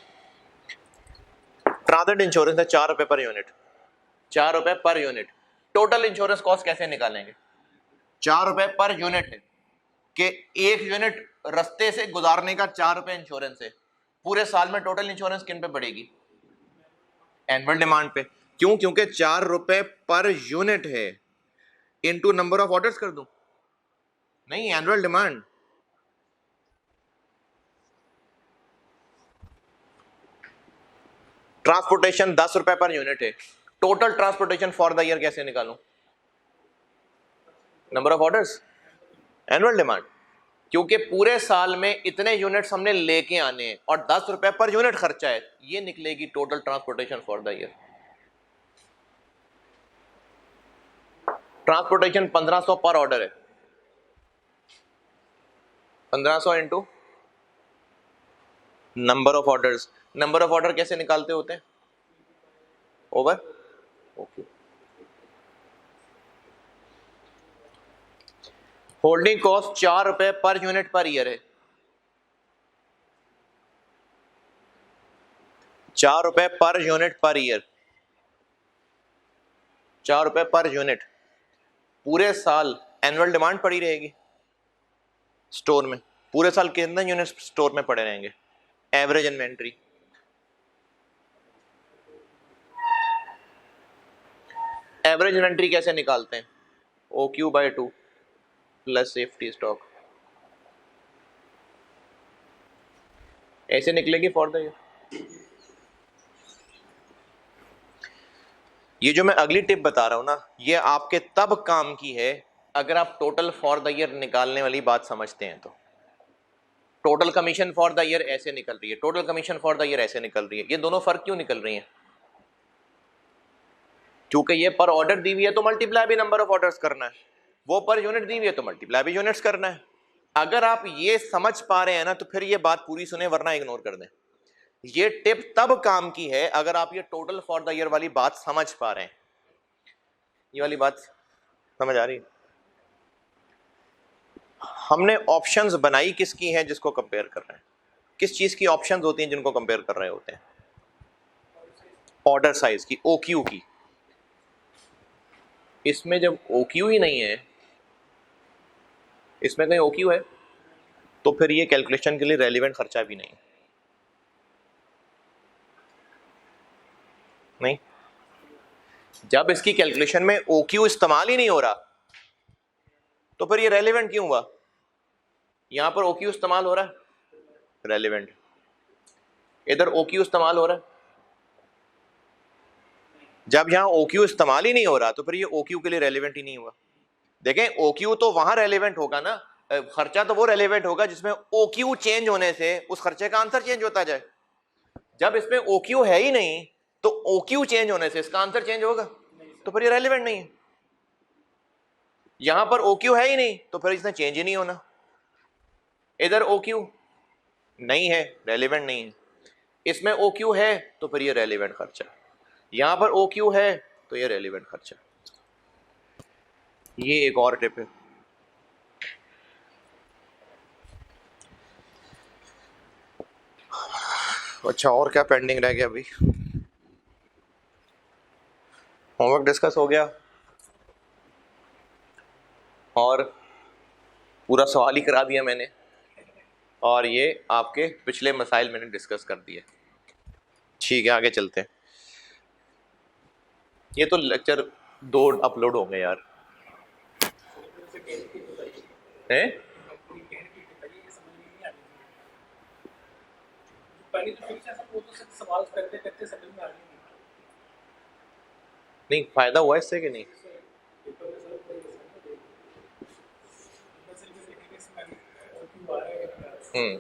A: ट्रांजिट इंश्योरेंस है 4 रुपए पर यूनिट, 4 रुपए per unit. Total insurance cost कैसे निकालेंगे? 4 रुपए पर यूनिट है कि एक यूनिट रास्ते से गुजारने का 4 रुपए इंश्योरेंस है, पूरे साल में टोटल इंश्योरेंस किन पे पड़ेगी? एनुअल डिमांड पे। क्यों? क्योंकि 4 रुपए पर यूनिट है, इनटू नंबर ऑफ ऑर्डर्स कर दूं? नहीं, एनुअल डिमांड। ट्रांसपोर्टेशन 10 रुपए पर यूनिट है, total transportation for the year कैसे निकालूं? Number of orders, annual demand. क्योंकि पूरे साल में इतने यूनिट्स हमने लेके आने हैं और 10 रुपए पर यूनिट खर्चा है, ये निकलेगी total transportation for the year. Transportation 1500 पर ऑर्डर है, 1500 into number of orders. Number of order कैसे निकालते होते हैं? Over okay. होल्डिंग कॉस्ट 4 रुपए पर यूनिट पर ईयर है, 4 रुपए पर यूनिट पर ईयर, 4 रुपए पर यूनिट। पूरे साल एनुअल डिमांड पड़ी रहेगी स्टोर में, पूरे साल कितने यूनिट स्टोर में पड़े रहेंगे? Average inventory. एवरेज इन्वेंट्री कैसे निकालते हैं? OQ/2 प्लस सेफ्टी स्टॉक, ऐसे निकलेगी फॉर द ईयर। ये जो मैं अगली टिप बता रहा हूं ना, ये आपके तब काम की है अगर आप टोटल फॉर द ईयर निकालने वाली बात समझते हैं। तो total commission for the year ऐसे निकल रही है, total commission for the year ऐसे निकल रही है। ये दोनों फर्क क्यों निकल रही हैं? क्योंकि ये पर ऑर्डर दी हुई है तो मल्टीप्लाई भी नंबर ऑफ ऑर्डर्स करना है, वो पर यूनिट दी हुई है तो मल्टीप्लाई भी यूनिट्स करना है। अगर आप ये समझ पा रहे हैं ना तो फिर ये बात पूरी सुने, वरना इग्नोर कर दें। ये टिप तब काम की है अगर आप ये टोटल फॉर द ईयर वाली बात समझ पा रहे हैं। ये वाली बात समझ आ रही है? हमने ऑप्शंस बनाई किसकी हैं? जिसको कंपेयर कर रहे हैं। किस चीज की ऑप्शंस होती हैं जिनको कंपेयर कर रहे होते हैं? ऑर्डर साइज की, ओक्यू की। इसमें जब ओक्यू ही नहीं है, इसमें कहीं ओक्यू है, तो फिर ये कैलकुलेशन के लिए रेलिवेंट खर्चा भी नहीं। नहीं, जब इसकी कैलकुलेशन में ओक्यू इस्तेमाल ही नहीं हो रहा तो फिर ये रेलिवेंट क्यों हुआ? यहां पर ओक्यू इस्तेमाल हो रहा है, रेलिवेंट। इधर ओक्यू इस्तेमाल हो रहा है। जब यहां ओक्यू इस्तेमाल ही नहीं हो रहा तो फिर ये ओक्यू के लिए रेलिवेंट ही नहीं हुआ। देखें, ओक्यू तो वहां रेलिवेंट होगा ना, खर्चा तो वो रेलिवेंट होगा जिसमें ओक्यू चेंज होने से उस खर्चे का आंसर चेंज होता जाए। जब इसमें ओक्यू है ही नहीं तो ओक्यू चेंज होने से इसका आंसर चेंज होगा, तो फिर ये रेलिवेंट नहीं है। यहां पर ओक्यू है ही नहीं तो फिर इसने चेंज ही नहीं होना। इधर ओक्यू नहीं है, रेलिवेंट नहीं है। इसमें ओक्यू है तो फिर ये रेलिवेंट खर्चा। यहां पर ओक्यू है तो ये रेलिवेंट खर्चा। ये एक और टिप है। अच्छा, और क्या पेंडिंग रह गया अभी? होमवर्क डिस्कस हो गया और पूरा सवाल ही करा दिया मैंने, और ये आपके पिछले मसाइल मैंने डिस्कस कर दिए। ठीक है, आगे चलते हैं। ये तो लेक्चर 2 अपलोड होंगे यार। हैं? नहीं, फायदा हुआ इससे कि नहीं? हम्म।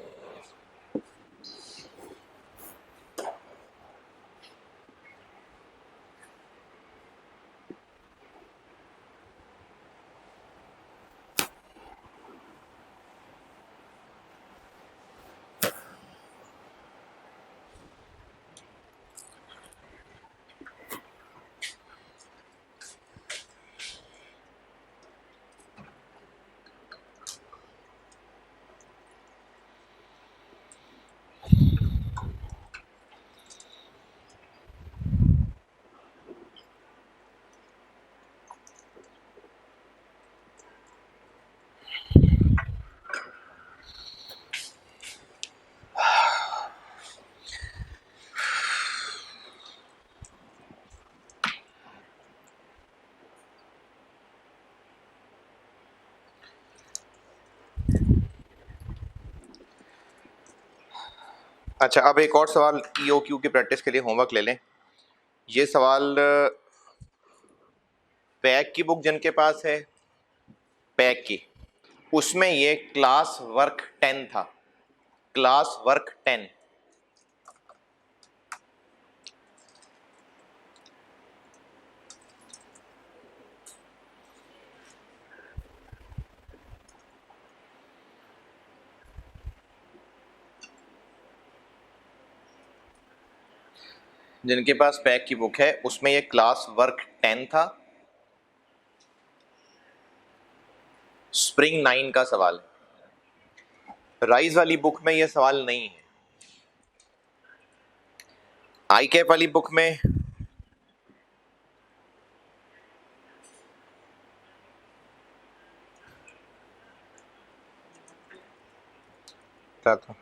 A: अच्छा, अब एक और सवाल ईओक्यू की प्रैक्टिस के लिए होमवर्क ले लें। ये सवाल पैक की बुक जिनके पास है, पैक की, उसमें ये क्लास वर्क 10 था। Class work 10। जिनके पास पैक की बुक है उसमें ये क्लास वर्क 10 था। स्प्रिंग 9 का सवाल। राइज वाली बुक में ये सवाल नहीं है। आई कैप वाली बुक में क्या था?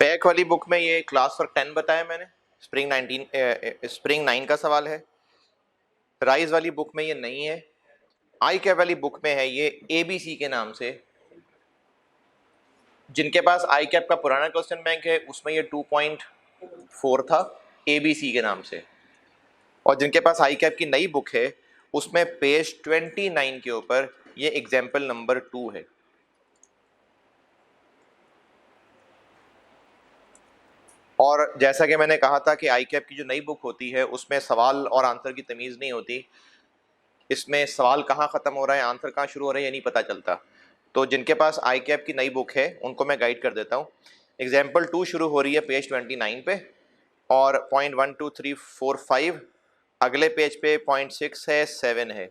A: पैक वाली बुक में ये क्लास वर्क 10 बताया मैंने, स्प्रिंग 9 का सवाल है। राइज वाली बुक में ये नहीं है। आई कैप वाली बुक में है ये ABC के नाम से। जिनके पास आई कैप का पुराना क्वेश्चन बैंक है उसमें ये 2.4 था ABC के नाम से, और जिनके पास आई कैप की नई बुक है उसमें पेज 29 के ऊपर ये एग्जाम्पल नंबर 2 है। और जैसा कि मैंने कहा था कि आई कैप की जो नई बुक होती है उसमें सवाल और आंसर की तमीज़ नहीं होती, इसमें सवाल कहाँ ख़त्म हो रहा है आंसर कहाँ शुरू हो रहा है ये नहीं पता चलता। तो जिनके पास आई कैप की नई बुक है उनको मैं गाइड कर देता हूँ। एग्जाम्पल 2 शुरू हो रही है पेज 29 पे, और पॉइंट 1 2 3 4 5 अगले पेज पे पॉइंट 6 है 7 है,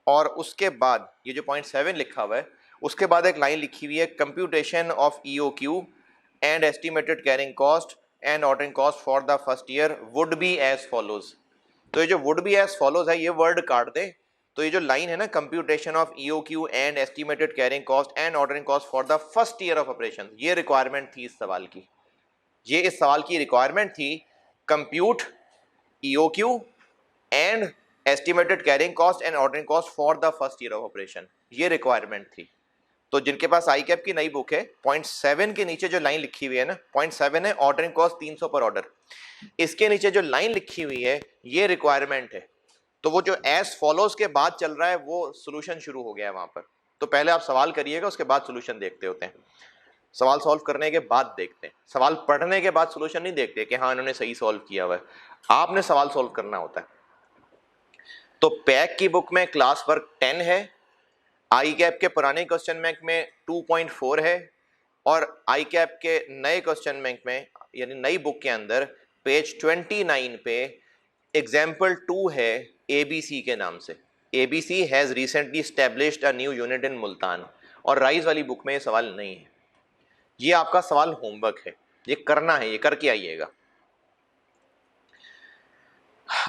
A: और उसके बाद ये जो पॉइंट 7 लिखा हुआ है उसके बाद एक लाइन लिखी हुई है computation of EOQ and estimated carrying cost and ordering cost for the first year would be as follows. तो ये जो वुड बी एज फॉलोज है ये वर्ड काट दे, तो ये जो लाइन है ना computation of EOQ and estimated carrying cost and ordering cost for the first year of operation, ये रिक्वायरमेंट थी इस सवाल की, ये इस सवाल की रिक्वायरमेंट थी। Compute EOQ and estimated carrying cost and ordering cost for the first year of operation, ये रिक्वायरमेंट थी। तो जिनके पास आई कैप की नई बुक है पॉइंट 7 के नीचे जो लाइन लिखी हुई है ना, पॉइंट 7 है ऑर्डरिंग कॉस्ट 300 पर ऑर्डर, इसके नीचे जो लाइन लिखी हुई है ये रिक्वायरमेंट है। तो वो जो एज फॉलोज के बाद चल रहा है वो सोल्यूशन शुरू हो गया है वहां पर। तो पहले आप सवाल करिएगा उसके बाद सोल्यूशन देखते होते हैं, सवाल सॉल्व करने के बाद देखते हैं, सवाल पढ़ने के बाद सोल्यूशन नहीं देखते कि हाँ इन्होंने सही सॉल्व किया हुआ है, आपने सवाल सॉल्व करना होता है। तो पैक की बुक में क्लास वर्क 10 है, आई कैप के पुराने क्वेश्चन बैंक में 2.4 है, और आई कैप के नए क्वेश्चन बैंक में यानी नई बुक के अंदर पेज 29 पे एग्जाम्पल 2 है ABC के नाम से। ABC has recently established a new unit in Multan, और राइज वाली बुक में ये सवाल नहीं है। ये आपका सवाल होमवर्क है, ये करना है, ये करके आइएगा।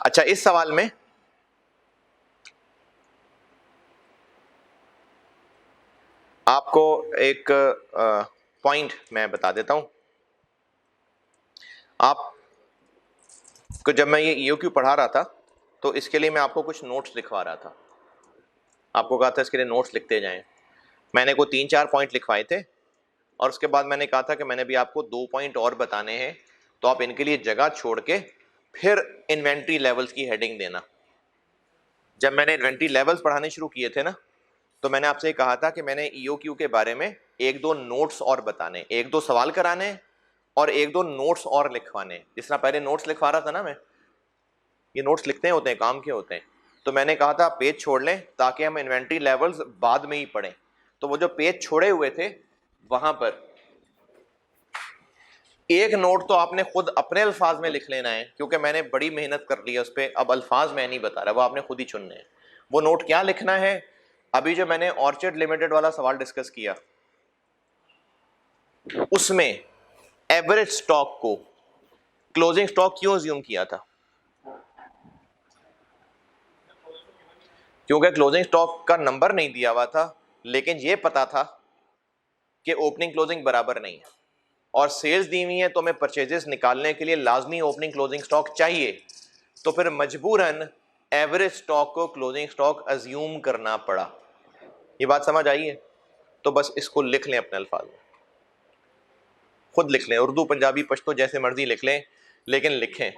A: अच्छा, इस सवाल में आपको एक पॉइंट मैं बता देता हूं। आपको जब मैं ये EOQ पढ़ा रहा था तो इसके लिए मैं आपको कुछ नोट्स लिखवा रहा था, आपको कहा था इसके लिए नोट्स लिखते जाएं। मैंने को 3-4 पॉइंट लिखवाए थे, और उसके बाद मैंने कहा था कि मैंने भी आपको 2 पॉइंट और बताने हैं, तो आप इनके लिए जगह छोड़ के फिर इन्वेंट्री लेवल्स की हेडिंग देना। जब मैंने इन्वेंट्री लेवल्स पढ़ाने शुरू किए थे ना, तो मैंने आपसे कहा था कि मैंने EOQ के बारे में 1-2 नोट्स और बताने, 1-2 सवाल कराने और 1-2 नोट्स और लिखवाने। जिस तरह पहले नोट्स लिखवा रहा था ना मैं, ये नोट्स लिखते होते हैं, काम के होते हैं, तो मैंने कहा था पेज छोड़ लें ताकि हम इन्वेंट्री लेवल्स बाद में ही पढ़ें। तो वो जो पेज छोड़े हुए थे वहां पर एक नोट तो आपने खुद अपने अल्फाज में लिख लेना है, क्योंकि मैंने बड़ी मेहनत कर ली है उस पर, अब अल्फाज मैं नहीं बता रहा, वो आपने खुद ही चुनने हैं। वो नोट क्या लिखना है, अभी जो मैंने ऑर्चिड लिमिटेड वाला सवाल डिस्कस किया उसमें एवरेज स्टॉक को क्लोजिंग स्टॉक क्यों अज्यूम किया था, क्योंकि क्लोजिंग स्टॉक का नंबर नहीं दिया हुआ था, लेकिन यह पता था कि ओपनिंग क्लोजिंग बराबर नहीं है, और सेल्स दी हुई है तो हमें परचेजेस निकालने के लिए लाजमी ओपनिंग क्लोजिंग स्टॉक चाहिए, तो फिर मजबूरन एवरेज स्टॉक को क्लोजिंग स्टॉक अज्यूम करना पड़ा। ये बात समझ आई है? तो बस इसको लिख लें अपने अल्फाज में, खुद लिख लें, उर्दू पंजाबी पश्तो जैसे मर्जी लिख लें, लेकिन लिखें,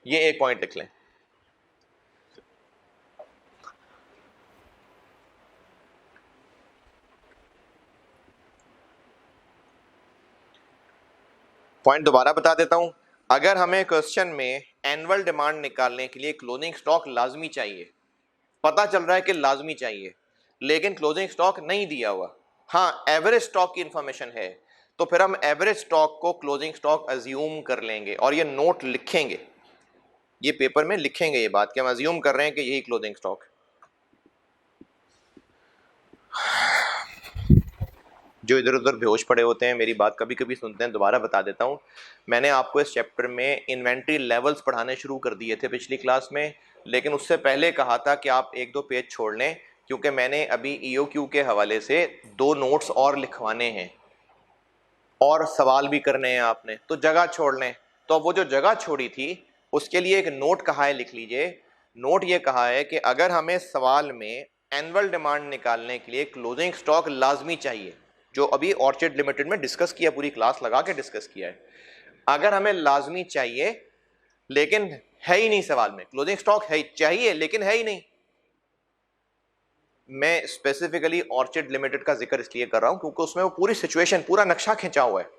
A: ये एक पॉइंट लिख लें। पॉइंट दोबारा बता देता हूं, अगर हमें क्वेश्चन में एनुअल डिमांड निकालने के लिए क्लोजिंग स्टॉक लाजमी चाहिए, पता चल रहा है कि लाजमी चाहिए, लेकिन क्लोजिंग स्टॉक नहीं दिया हुआ, हाँ एवरेज स्टॉक की इंफॉर्मेशन है, तो फिर हम एवरेज स्टॉक को क्लोजिंग स्टॉक अज्यूम कर लेंगे, और ये नोट लिखेंगे, ये पेपर में लिखेंगे ये बात कि हम अज्यूम कर रहे हैं कि यही क्लोजिंग स्टॉक। जो इधर उधर बेहोश पड़े होते हैं, मेरी बात कभी कभी सुनते हैं, दोबारा बता देता हूँ, मैंने आपको इस चैप्टर में इन्वेंट्री लेवल्स पढ़ाने शुरू कर दिए थे पिछली क्लास में, लेकिन उससे पहले कहा था कि आप 1-2 पेज छोड़ लें, क्योंकि मैंने अभी EOQ के हवाले से 2 नोट्स और लिखवाने हैं। और सवाल भी करने हैं आपने, तो जगह छोड़ लें। तो अब वो जो जगह छोड़ी थी उसके लिए एक नोट कहा है, लिख लीजिए। नोट ये कहा है कि अगर हमें सवाल में एनुअल डिमांड निकालने के लिए क्लोजिंग स्टॉक लाजमी चाहिए, जो अभी ऑर्चिड लिमिटेड में डिस्कस किया, पूरी क्लास लगा के डिस्कस किया है, अगर हमें लाजमी चाहिए लेकिन है ही नहीं, सवाल में क्लोजिंग स्टॉक है, चाहिए लेकिन है ही नहीं। मैं स्पेसिफिकली ऑर्चिड लिमिटेड का जिक्र इसलिए कर रहा हूं क्योंकि उसमें वो पूरी सिचुएशन, पूरा नक्शा खींचा हुआ है।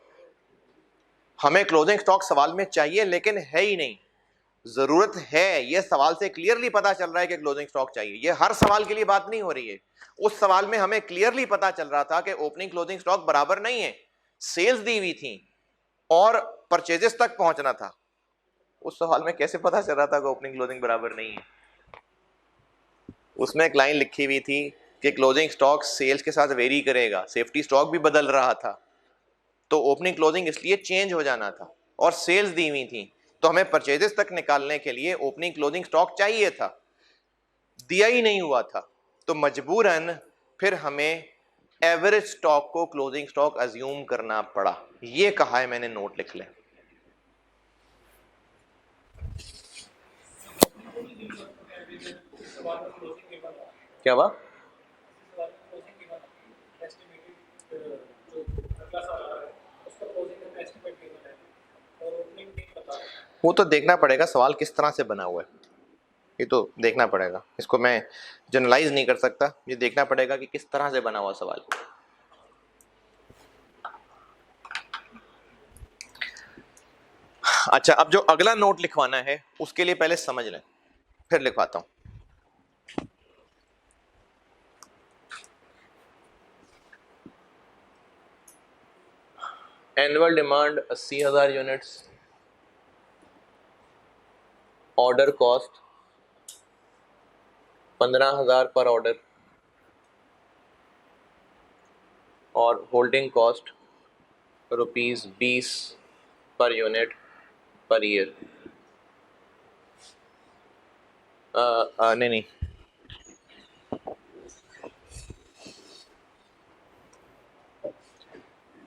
A: हमें क्लोजिंग स्टॉक सवाल में चाहिए लेकिन है ही नहीं, जरूरत है, यह सवाल से क्लियरली पता चल रहा है कि क्लोजिंग स्टॉक चाहिए। यह हर सवाल के लिए बात नहीं हो रही है। उस सवाल में हमें क्लियरली पता चल रहा था कि ओपनिंग क्लोजिंग स्टॉक बराबर नहीं है, सेल्स दी हुई थी और परचेजेस तक पहुंचना था। उस सवाल में कैसे पता चल रहा था कि ओपनिंग क्लोजिंग बराबर नहीं है? उसमें एक लाइन लिखी हुई थी कि क्लोजिंग स्टॉक सेल्स के साथ वेरी करेगा, सेफ्टी स्टॉक भी बदल रहा था, तो ओपनिंग क्लोजिंग इसलिए चेंज हो जाना था, और सेल्स दी हुई थी, तो हमें परचेजेस तक निकालने के लिए ओपनिंग क्लोजिंग स्टॉक चाहिए था, दिया ही नहीं हुआ था, तो मजबूरन फिर हमें एवरेज स्टॉक को क्लोजिंग स्टॉक अज्यूम करना पड़ा। ये कहा है मैंने, नोट लिख लें। क्या हुआ? वो तो देखना पड़ेगा सवाल किस तरह से बना हुआ है, ये तो देखना पड़ेगा, इसको मैं जनरलाइज नहीं कर सकता, ये देखना पड़ेगा कि किस तरह से बना हुआ सवाल। अच्छा, अब जो अगला नोट लिखवाना है उसके लिए पहले समझ लें, फिर लिखवाता हूं। Annual demand 80,000 units, order cost 15,000 पर ऑर्डर, और holding cost ₹20 per unit per year. नहीं नहीं,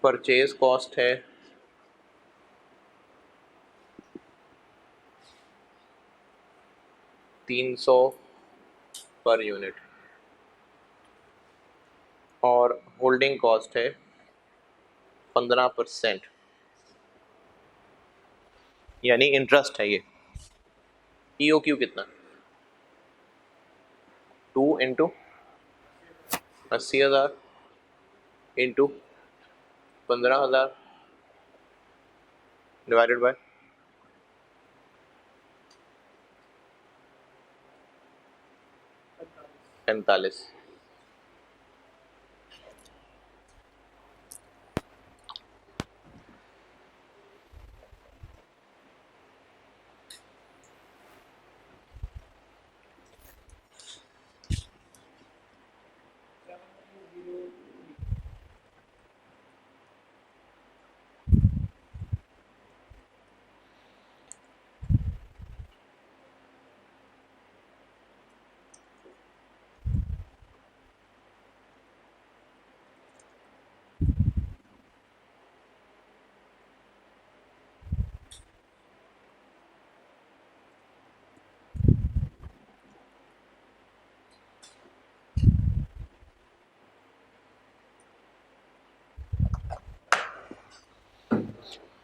A: परचेज कॉस्ट है 300 पर यूनिट, और होल्डिंग कॉस्ट है 15%, यानी इंटरेस्ट है ये। ईओक्यू कितना? 2 इंटू 80,000 इंटू 15,000 डिवाइडेड बाय 45।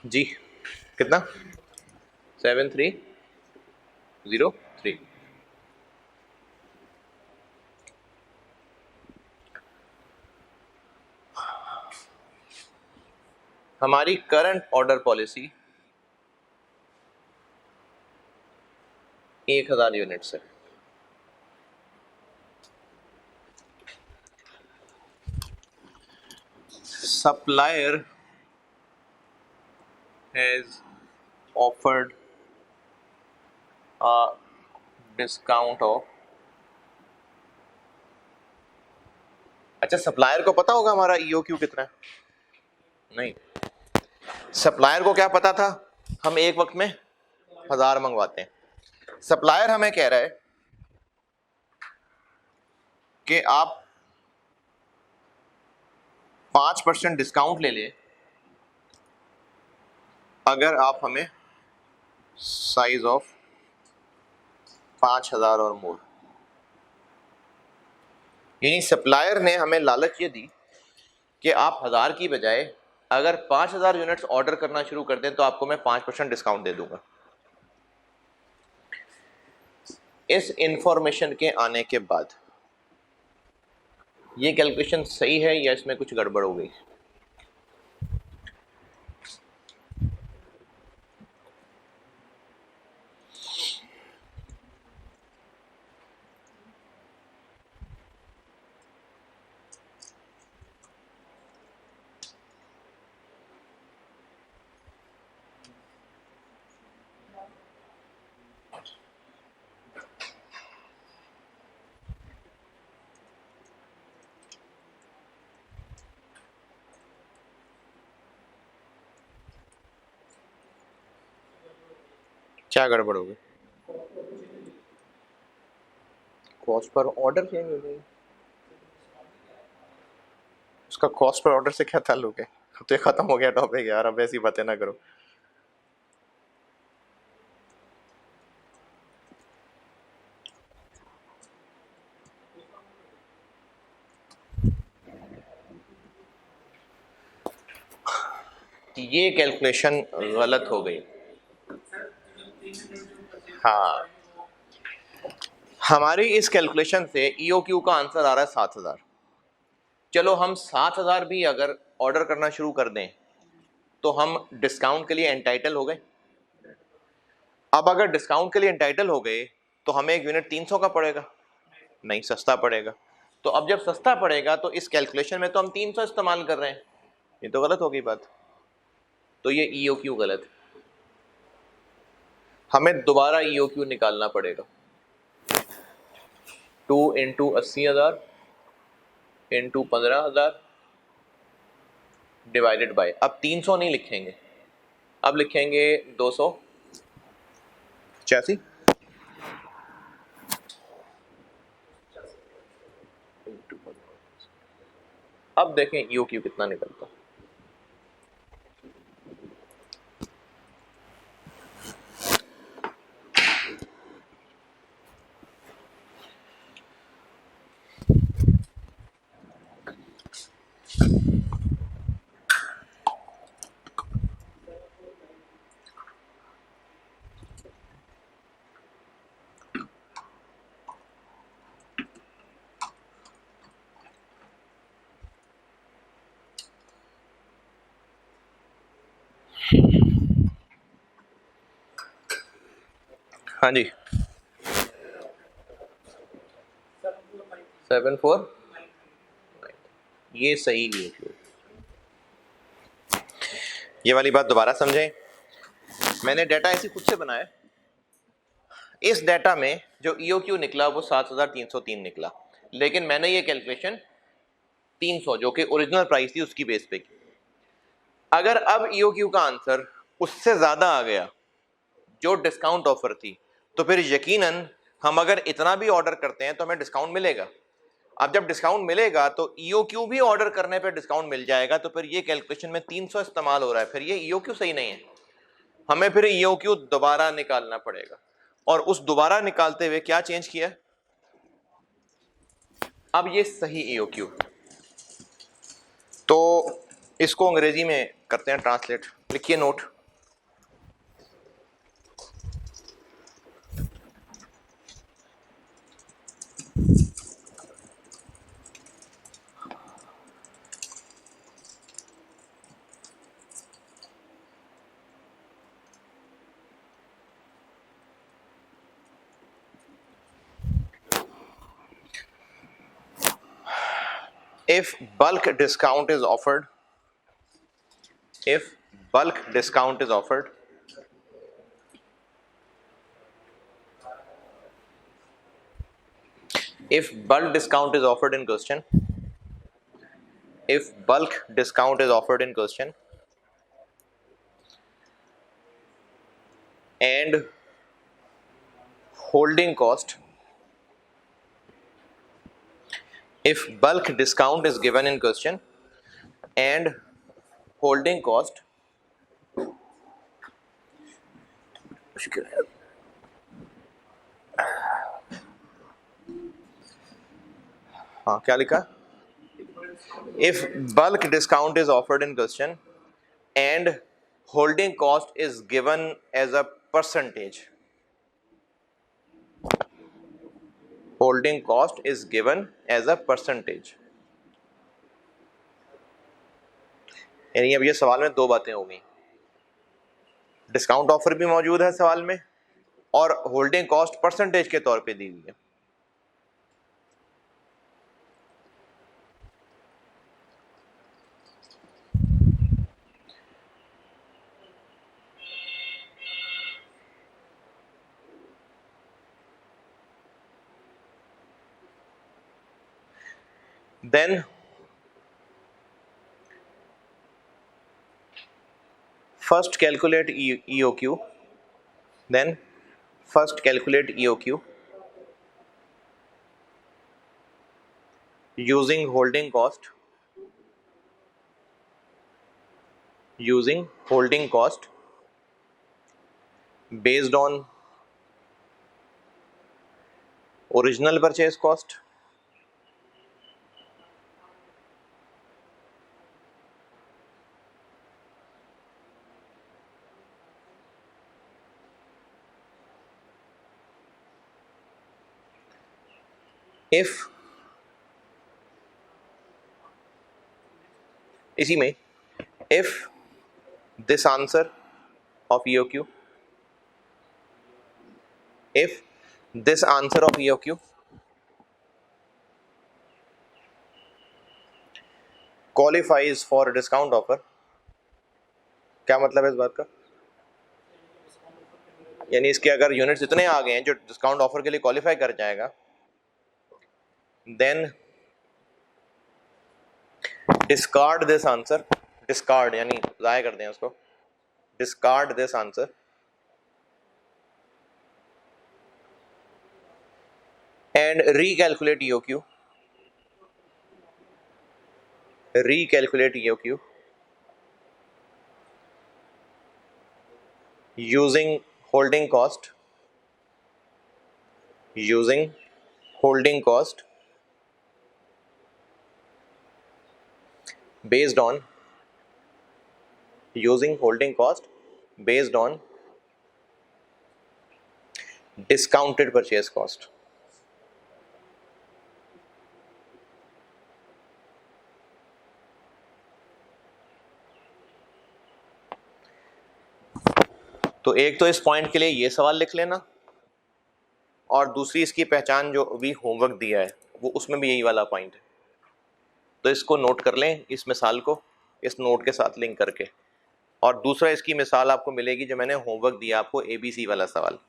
A: जी कितना? 7303। हमारी करंट ऑर्डर पॉलिसी 1,000 यूनिट्स है। Supplier has offered a discount of, अच्छा सप्लायर को पता होगा हमारा ईओक्यू कितना है? नहीं, सप्लायर को क्या पता था? हम एक वक्त में 1000 मंगवाते हैं। सप्लायर हमें कह रहा है कि आप 5% डिस्काउंट ले लें अगर आप हमें साइज ऑफ 5,000 और मोर, यानी सप्लायर ने हमें लालच ये दी कि आप 1,000 की बजाय अगर 5,000 यूनिट्स ऑर्डर करना शुरू कर दें तो आपको मैं 5% डिस्काउंट दे दूंगा। इस इंफॉर्मेशन के आने के बाद ये कैलकुलेशन सही है या इसमें कुछ गड़बड़ हो गई? क्या गड़बड़ हो गई? कॉस्ट पर ऑर्डर चेंज हो गई। उसका कॉस्ट पर ऑर्डर से क्या ताल्लुक है? तो ये खत्म हो गया टॉपिक यार, अब ऐसी बातें ना करो। ये कैलकुलेशन गलत हो गई। हाँ, हमारी इस कैलकुलेशन से ईओक्यू का आंसर आ रहा है 7,000। चलो हम 7,000 भी अगर ऑर्डर करना शुरू कर दें तो हम डिस्काउंट के लिए एंटाइटल हो गए। अब अगर डिस्काउंट के लिए एंटाइटल हो गए तो हमें एक यूनिट 300 का पड़ेगा? नहीं, सस्ता पड़ेगा। तो अब जब सस्ता पड़ेगा तो इस कैलकुलेशन में तो हम 300 इस्तेमाल कर रहे हैं, ये तो गलत हो गई बात। तो ये ईओक्यू गलत है, हमें दोबारा ईओक्यू निकालना पड़ेगा। 2 इंटू 80,000 इंटू 15,000 डिवाइडेड बाय, अब 300 नहीं लिखेंगे, अब लिखेंगे 285। अब देखें ईओक्यू कितना निकलता। हाँ जी, 7,4 ये सही ईओक्यू। ये वाली बात दोबारा समझें, मैंने डाटा ऐसे खुद से बनाया। इस डाटा में जो ईओक्यू निकला वो 7,303 निकला, लेकिन मैंने ये कैलकुलेशन 300 जो कि ओरिजिनल प्राइस थी उसकी बेस पे की। अगर अब ईओक्यू का आंसर उससे ज्यादा आ गया जो डिस्काउंट ऑफर थी, तो फिर यकीनन हम अगर इतना भी ऑर्डर करते हैं तो हमें डिस्काउंट मिलेगा। अब जब डिस्काउंट मिलेगा तो ईओक्यू भी ऑर्डर करने पे डिस्काउंट मिल जाएगा, तो फिर ये कैलकुलेशन में 300 इस्तेमाल हो रहा है, फिर ये ईओक्यू सही नहीं है, हमें फिर ईओक्यू दोबारा निकालना पड़ेगा। और उस दोबारा निकालते हुए क्या चेंज किया, अब ये सही ईओक्यू। तो इसको अंग्रेजी में करते हैं ट्रांसलेट, लिखिए note. If bulk discount is offered, if bulk discount is offered, if bulk discount is offered in question, if bulk discount is offered in question and holding cost, if bulk discount is given in question and holding cost मुश्किल है। हाँ क्या लिखा? If bulk discount is offered in question and holding cost is given as a percentage, holding cost is given as a percentage, यानी अब ये सवाल में दो बातें हो गई, डिस्काउंट ऑफर भी मौजूद है सवाल में और होल्डिंग कॉस्ट परसेंटेज के तौर पे दी हुई है। Then first calculate EOQ, then first calculate EOQ using holding cost, based on original purchase cost, if इसी में if this answer of EOQ, if this answer of EOQ qualifies for a discount offer, क्या मतलब है इस बात का? यानी इसके अगर यूनिट्स इतने आ गए हैं जो डिस्काउंट ऑफर के लिए क्वालिफाई कर जाएगा, then discard this answer, discard यानी जाया कर दें उसको, discard this answer and recalculate EOQ, using holding cost, based on discounted purchase cost. तो एक तो इस पॉइंट के लिए ये सवाल लिख लेना और दूसरी इसकी पहचान जो अभी होमवर्क दिया है वो उसमें भी यही वाला पॉइंट है, तो इसको नोट कर लें, इस मिसाल को इस नोट के साथ लिंक करके। और दूसरा इसकी मिसाल आपको मिलेगी जो मैंने होमवर्क दिया आपको, ABC वाला सवाल।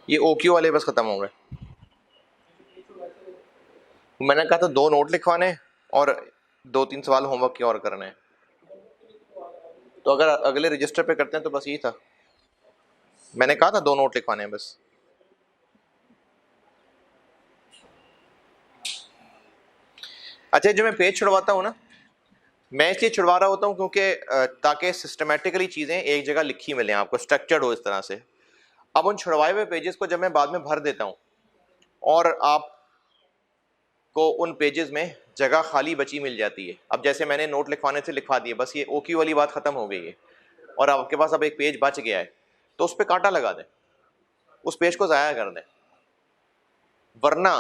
A: ये OQ वाले बस खत्म हो गए। मैंने कहा था 2 नोट लिखवाने और 2-3 सवाल होमवर्क के और करने हैं, तो अगर अगले रजिस्टर पे करते हैं तो बस यही था, मैंने कहा था 2 नोट लिखवाने हैं बस। अच्छा, जो मैं पेज छुड़वाता हूँ ना, मैं इसलिए छुड़वा रहा होता हूँ क्योंकि ताकि सिस्टमेटिकली चीज़ें एक जगह लिखी मिलें आपको, स्ट्रक्चर्ड हो इस तरह से। अब उन छुड़वाए हुए पेजेस को जब मैं बाद में भर देता हूँ और आपको उन पेजेस में जगह खाली बची मिल जाती है, अब जैसे मैंने नोट लिखवाने से लिखवा दिए, बस ये OQ वाली बात खत्म हो गई है और आपके पास अब एक पेज बच गया है, तो उस पर कांटा लगा दें, उस पेज को ज़ाया कर दें। वरना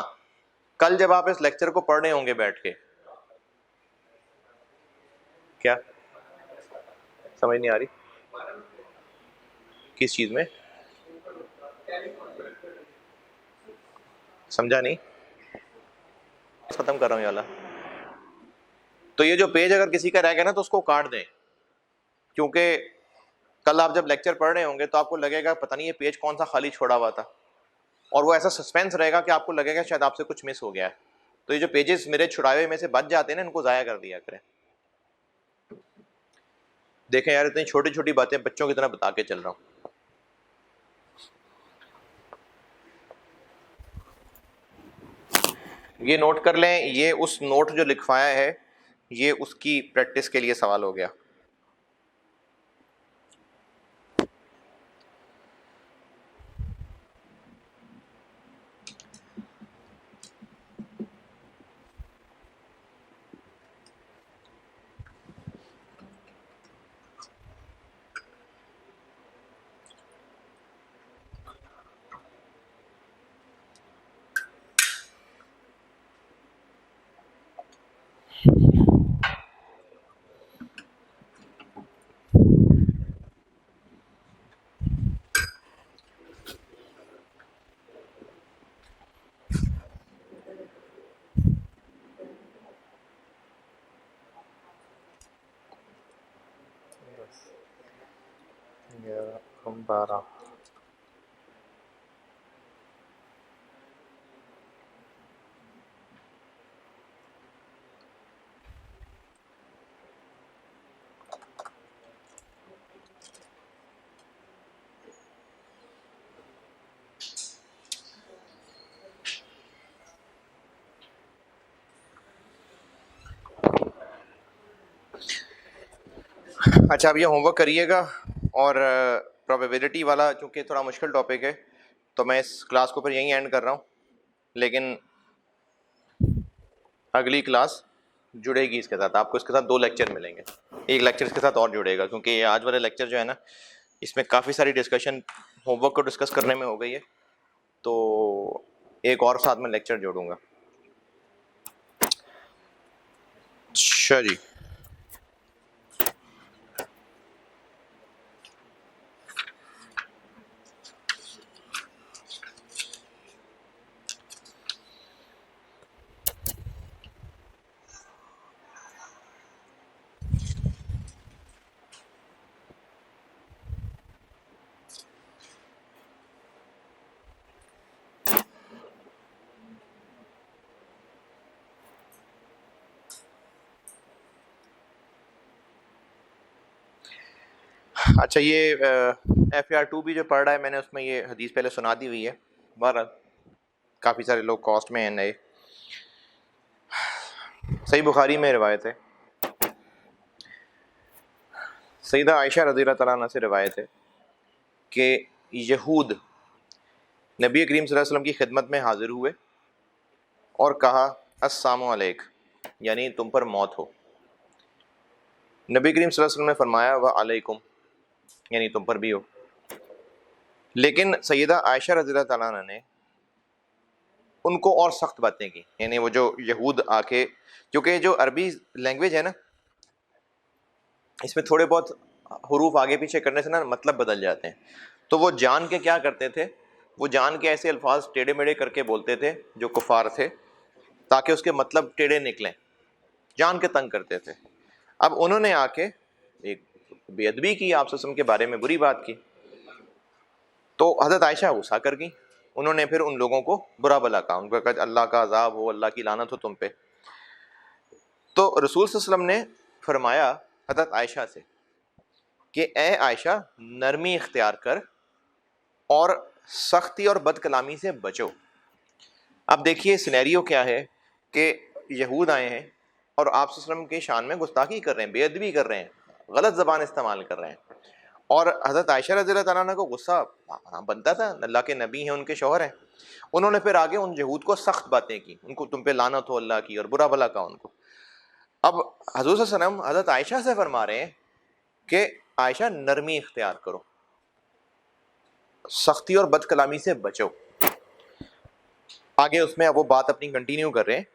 A: कल जब आप इस लेक्चर को पढ़ रहे होंगे बैठ के, क्या समझ नहीं आ रही किस चीज में, समझा नहीं, खत्म कर रहा हूं ये वाला। तो ये जो पेज अगर किसी का रह गया ना तो उसको काट दें, क्योंकि कल आप जब लेक्चर पढ़ रहे होंगे तो आपको लगेगा पता नहीं ये पेज कौन सा खाली छोड़ा हुआ था, और वो ऐसा सस्पेंस रहेगा कि आपको लगेगा शायद आपसे कुछ मिस हो गया है। तो ये जो पेजेस मेरे छुड़ाए हुए में से बच जाते हैं ना, इनको ज़ाया कर दिया करें। देखें यार, इतनी छोटी छोटी बातें बच्चों की तरह बता के चल रहा हूँ। ये नोट कर लें, ये उस नोट जो लिखवाया है, ये उसकी प्रैक्टिस के लिए सवाल हो गया। हम 12। अच्छा, अब ये होमवर्क करिएगा, और प्रोबेबिलिटी वाला चूँकि थोड़ा मुश्किल टॉपिक है, तो मैं इस क्लास को फिर यहीं एंड कर रहा हूँ। लेकिन अगली क्लास जुड़ेगी इसके साथ, आपको इसके साथ 2 लेक्चर मिलेंगे। एक लेक्चर इसके साथ और जुड़ेगा, क्योंकि ये आज वाले लेक्चर जो है ना, इसमें काफ़ी सारी डिस्कशन होमवर्क को डिस्कस करने में हो गई है, तो एक और साथ में लेक्चर जोड़ूंगा। अच्छा जी। अच्छा, ये FR2 भी जो पढ़ रहा है, मैंने उसमें ये हदीस पहले सुना दी हुई है। बहरहाल काफ़ी सारे लोग कॉस्ट में हैं नए। सही बुखारी में रिवायत है, सईदा आयशा रज़ी अल्लाह तआला अन्हा से रिवायत है कि यहूद नबी करीम सल्लल्लाहु अलैहि वसल्लम की खिदमत में हाजिर हुए और कहा, अस्सलामु अलैक, यानी तुम पर मौत हो। नबी करीम सल्लल्लाहु अलैहि वसल्लम ने फरमाया, व अलैकुम, यानी तुम पर भी हो। लेकिन सैयदा आयशा रज़ी अल्लाह तआला अन्हा ने उनको और सख्त बातें की, यानी वो जो यहूद आके, क्योंकि जो अरबी लैंग्वेज है ना, इसमें थोड़े बहुत हरूफ आगे पीछे करने से ना मतलब बदल जाते हैं। तो वो जान के क्या करते थे, वो जान के ऐसे अल्फाज टेढ़े मेढ़े करके बोलते थे जो कुफार थे, ताकि उसके मतलब टेढ़े निकलें, जान के तंग करते थे। अब उन्होंने आके एक बेअदबी की, आप सल्लल्लाहु अलैहि वसल्लम के बारे में बुरी बात की, तो हज़रत आयशा गुस्सा कर गई। उन्होंने फिर उन लोगों को बुरा भला कहा, उनको कहा अल्लाह का अजाब हो, अल्लाह की लानत हो तुम पे। तो रसूल सल्लल्लाहु अलैहि वसल्लम ने फरमाया हज़रत आयशा से कि ए आयशा, नरमी इख्तियार कर और सख्ती और बदकलामी से बचो। अब देखिए सिनेरियो क्या है कि यहूद आए हैं और आप सल्लल्लाहु अलैहि वसल्लम के शान में गुस्ताखी कर रहे हैं, बेअदबी कर रहे हैं, गलत ज़बान इस्तेमाल कर रहे हैं, और हज़रत आयशा रज़ी अल्लाह तआला अन्हा को गुस्सा बनता था, अल्लाह के नबी हैं, उनके शौहर हैं। उन्होंने फिर आगे उन यहूद को सख्त बातें की, उनको तुम पे लानत हो अल्लाह की, और बुरा भला कहा उनको। अब हज़ूर सल्लल्लाहु अलैहि वसल्लम हज़रत आयशा से फरमा रहे हैं कि आयशा, नरमी इख्तियार करो, सख्ती और बदकलामी से बचो। आगे उसमें अब वो बात अपनी कंटिन्यू कर रहे हैं।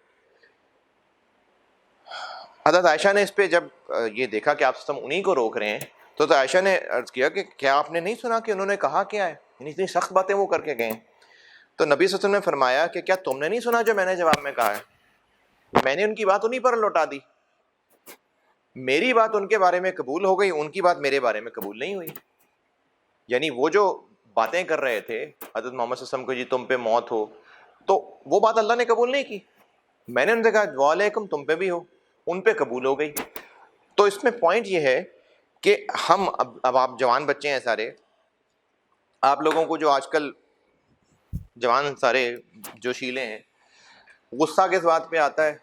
A: हज़रत आयशा ने इस पे जब ये देखा कि आप सब उन्हीं को रोक रहे हैं, तो आयशा ने अर्ज किया कि क्या आपने नहीं सुना कि उन्होंने कहा क्या है, यानी इतनी सख्त बातें वो करके गए। तो नबी सल्लल्लाहु अलैहि वसल्लम ने फरमाया कि क्या तुमने नहीं सुना जो मैंने जवाब में कहा है? मैंने उनकी बात उन्हीं पर लौटा दी, मेरी बात उनके बारे में कबूल हो गई, उनकी बात मेरे बारे में कबूल नहीं हुई। यानी वो जो बातें कर रहे थे हज़रत मोहम्मद सल्लल्लाहु अलैहि वसल्लम को, जी तुम पे मौत हो, तो वो बात अल्लाह ने कबूल नहीं की। मैंने उनसे कहा वालेकुम, तुम पे भी हो, उन पे कबूल हो गई। तो इसमें पॉइंट ये है कि हम अब आप जवान बच्चे हैं सारे, आप लोगों को जो आजकल जवान सारे जोशीले हैं, गुस्सा किस बात पे आता है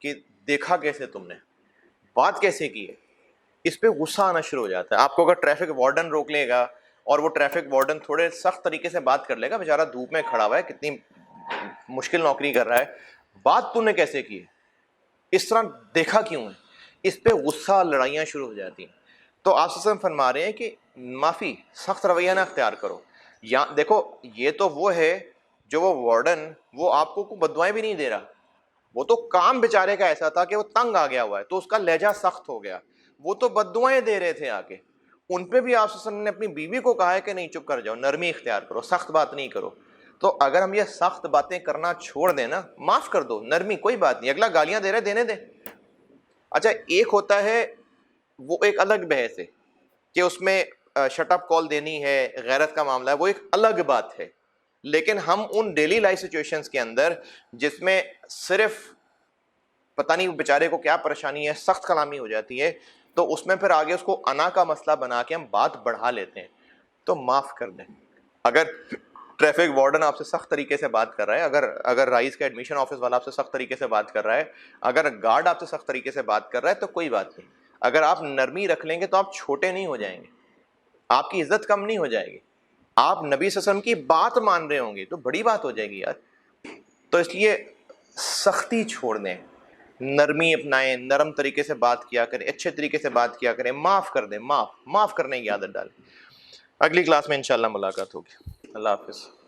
A: कि देखा कैसे तुमने, बात कैसे की है, इस पे गुस्सा आना शुरू हो जाता है। आपको अगर ट्रैफिक वार्डन रोक लेगा और वो ट्रैफिक वार्डन थोड़े सख्त तरीके से बात कर लेगा, बेचारा धूप में खड़ा हुआ है, कितनी मुश्किल नौकरी कर रहा है, बात तूने कैसे की है, इस तरह देखा क्यों है, इस पे गुस्सा, लड़ाइयाँ शुरू हो जाती हैं। तो आप सल्लल्लाहु अलैहि वसल्लम फरमा रहे हैं कि माफ़ी, सख्त रवैया ना अख्तियार करो। या देखो, ये तो वो है जो वो वार्डन, वो आपको को बददुआएं भी नहीं दे रहा, वो तो काम बेचारे का ऐसा था कि वो तंग आ गया हुआ है तो उसका लहजा सख्त हो गया, वो तो बददुआएं दे रहे थे आके। उन पे भी आप सल्लल्लाहु अलैहि वसल्लम ने अपनी बीवी को कहा है कि नहीं, चुप कर जाओ, नरमी इख्तियार करो, सख्त बात नहीं करो। तो अगर हम ये सख्त बातें करना छोड़ दें ना, माफ कर दो, नरमी, कोई बात नहीं, अगला गालियां दे रहे, देने दे। अच्छा, एक होता है, वो एक अलग बहस है कि उसमें शटअप कॉल देनी है, गैरत का मामला है, वो एक अलग बात है। लेकिन हम उन डेली लाइफ सिचुएशंस के अंदर जिसमें सिर्फ पता नहीं बेचारे को क्या परेशानी है, सख्त कलामी हो जाती है, तो उसमें फिर आगे उसको अना का मसला बना के हम बात बढ़ा लेते हैं। तो माफ कर दें। अगर ट्रैफिक वार्डन आपसे सख्त तरीके से बात कर रहा है, अगर अगर राइस का एडमिशन ऑफिस वाला आपसे सख्त तरीके से बात कर रहा है, अगर गार्ड आपसे सख्त तरीके से बात कर रहा है, तो कोई बात नहीं। अगर आप नरमी रख लेंगे तो आप छोटे नहीं हो जाएंगे, आपकी इज्जत कम नहीं हो जाएगी, आप नबी सल्लल्लाहु अलैहि वसल्लम की बात मान रहे होंगे तो बड़ी बात हो जाएगी यार। तो इसलिए सख्ती छोड़ दें, नरमी अपनाएं, नरम तरीके से बात किया करें, अच्छे तरीके से बात किया करें, माफ कर दें, माफ करने की आदत डालें। अगली क्लास में इंशाल्लाह मुलाकात होगी। अल्लाह हाफिज़।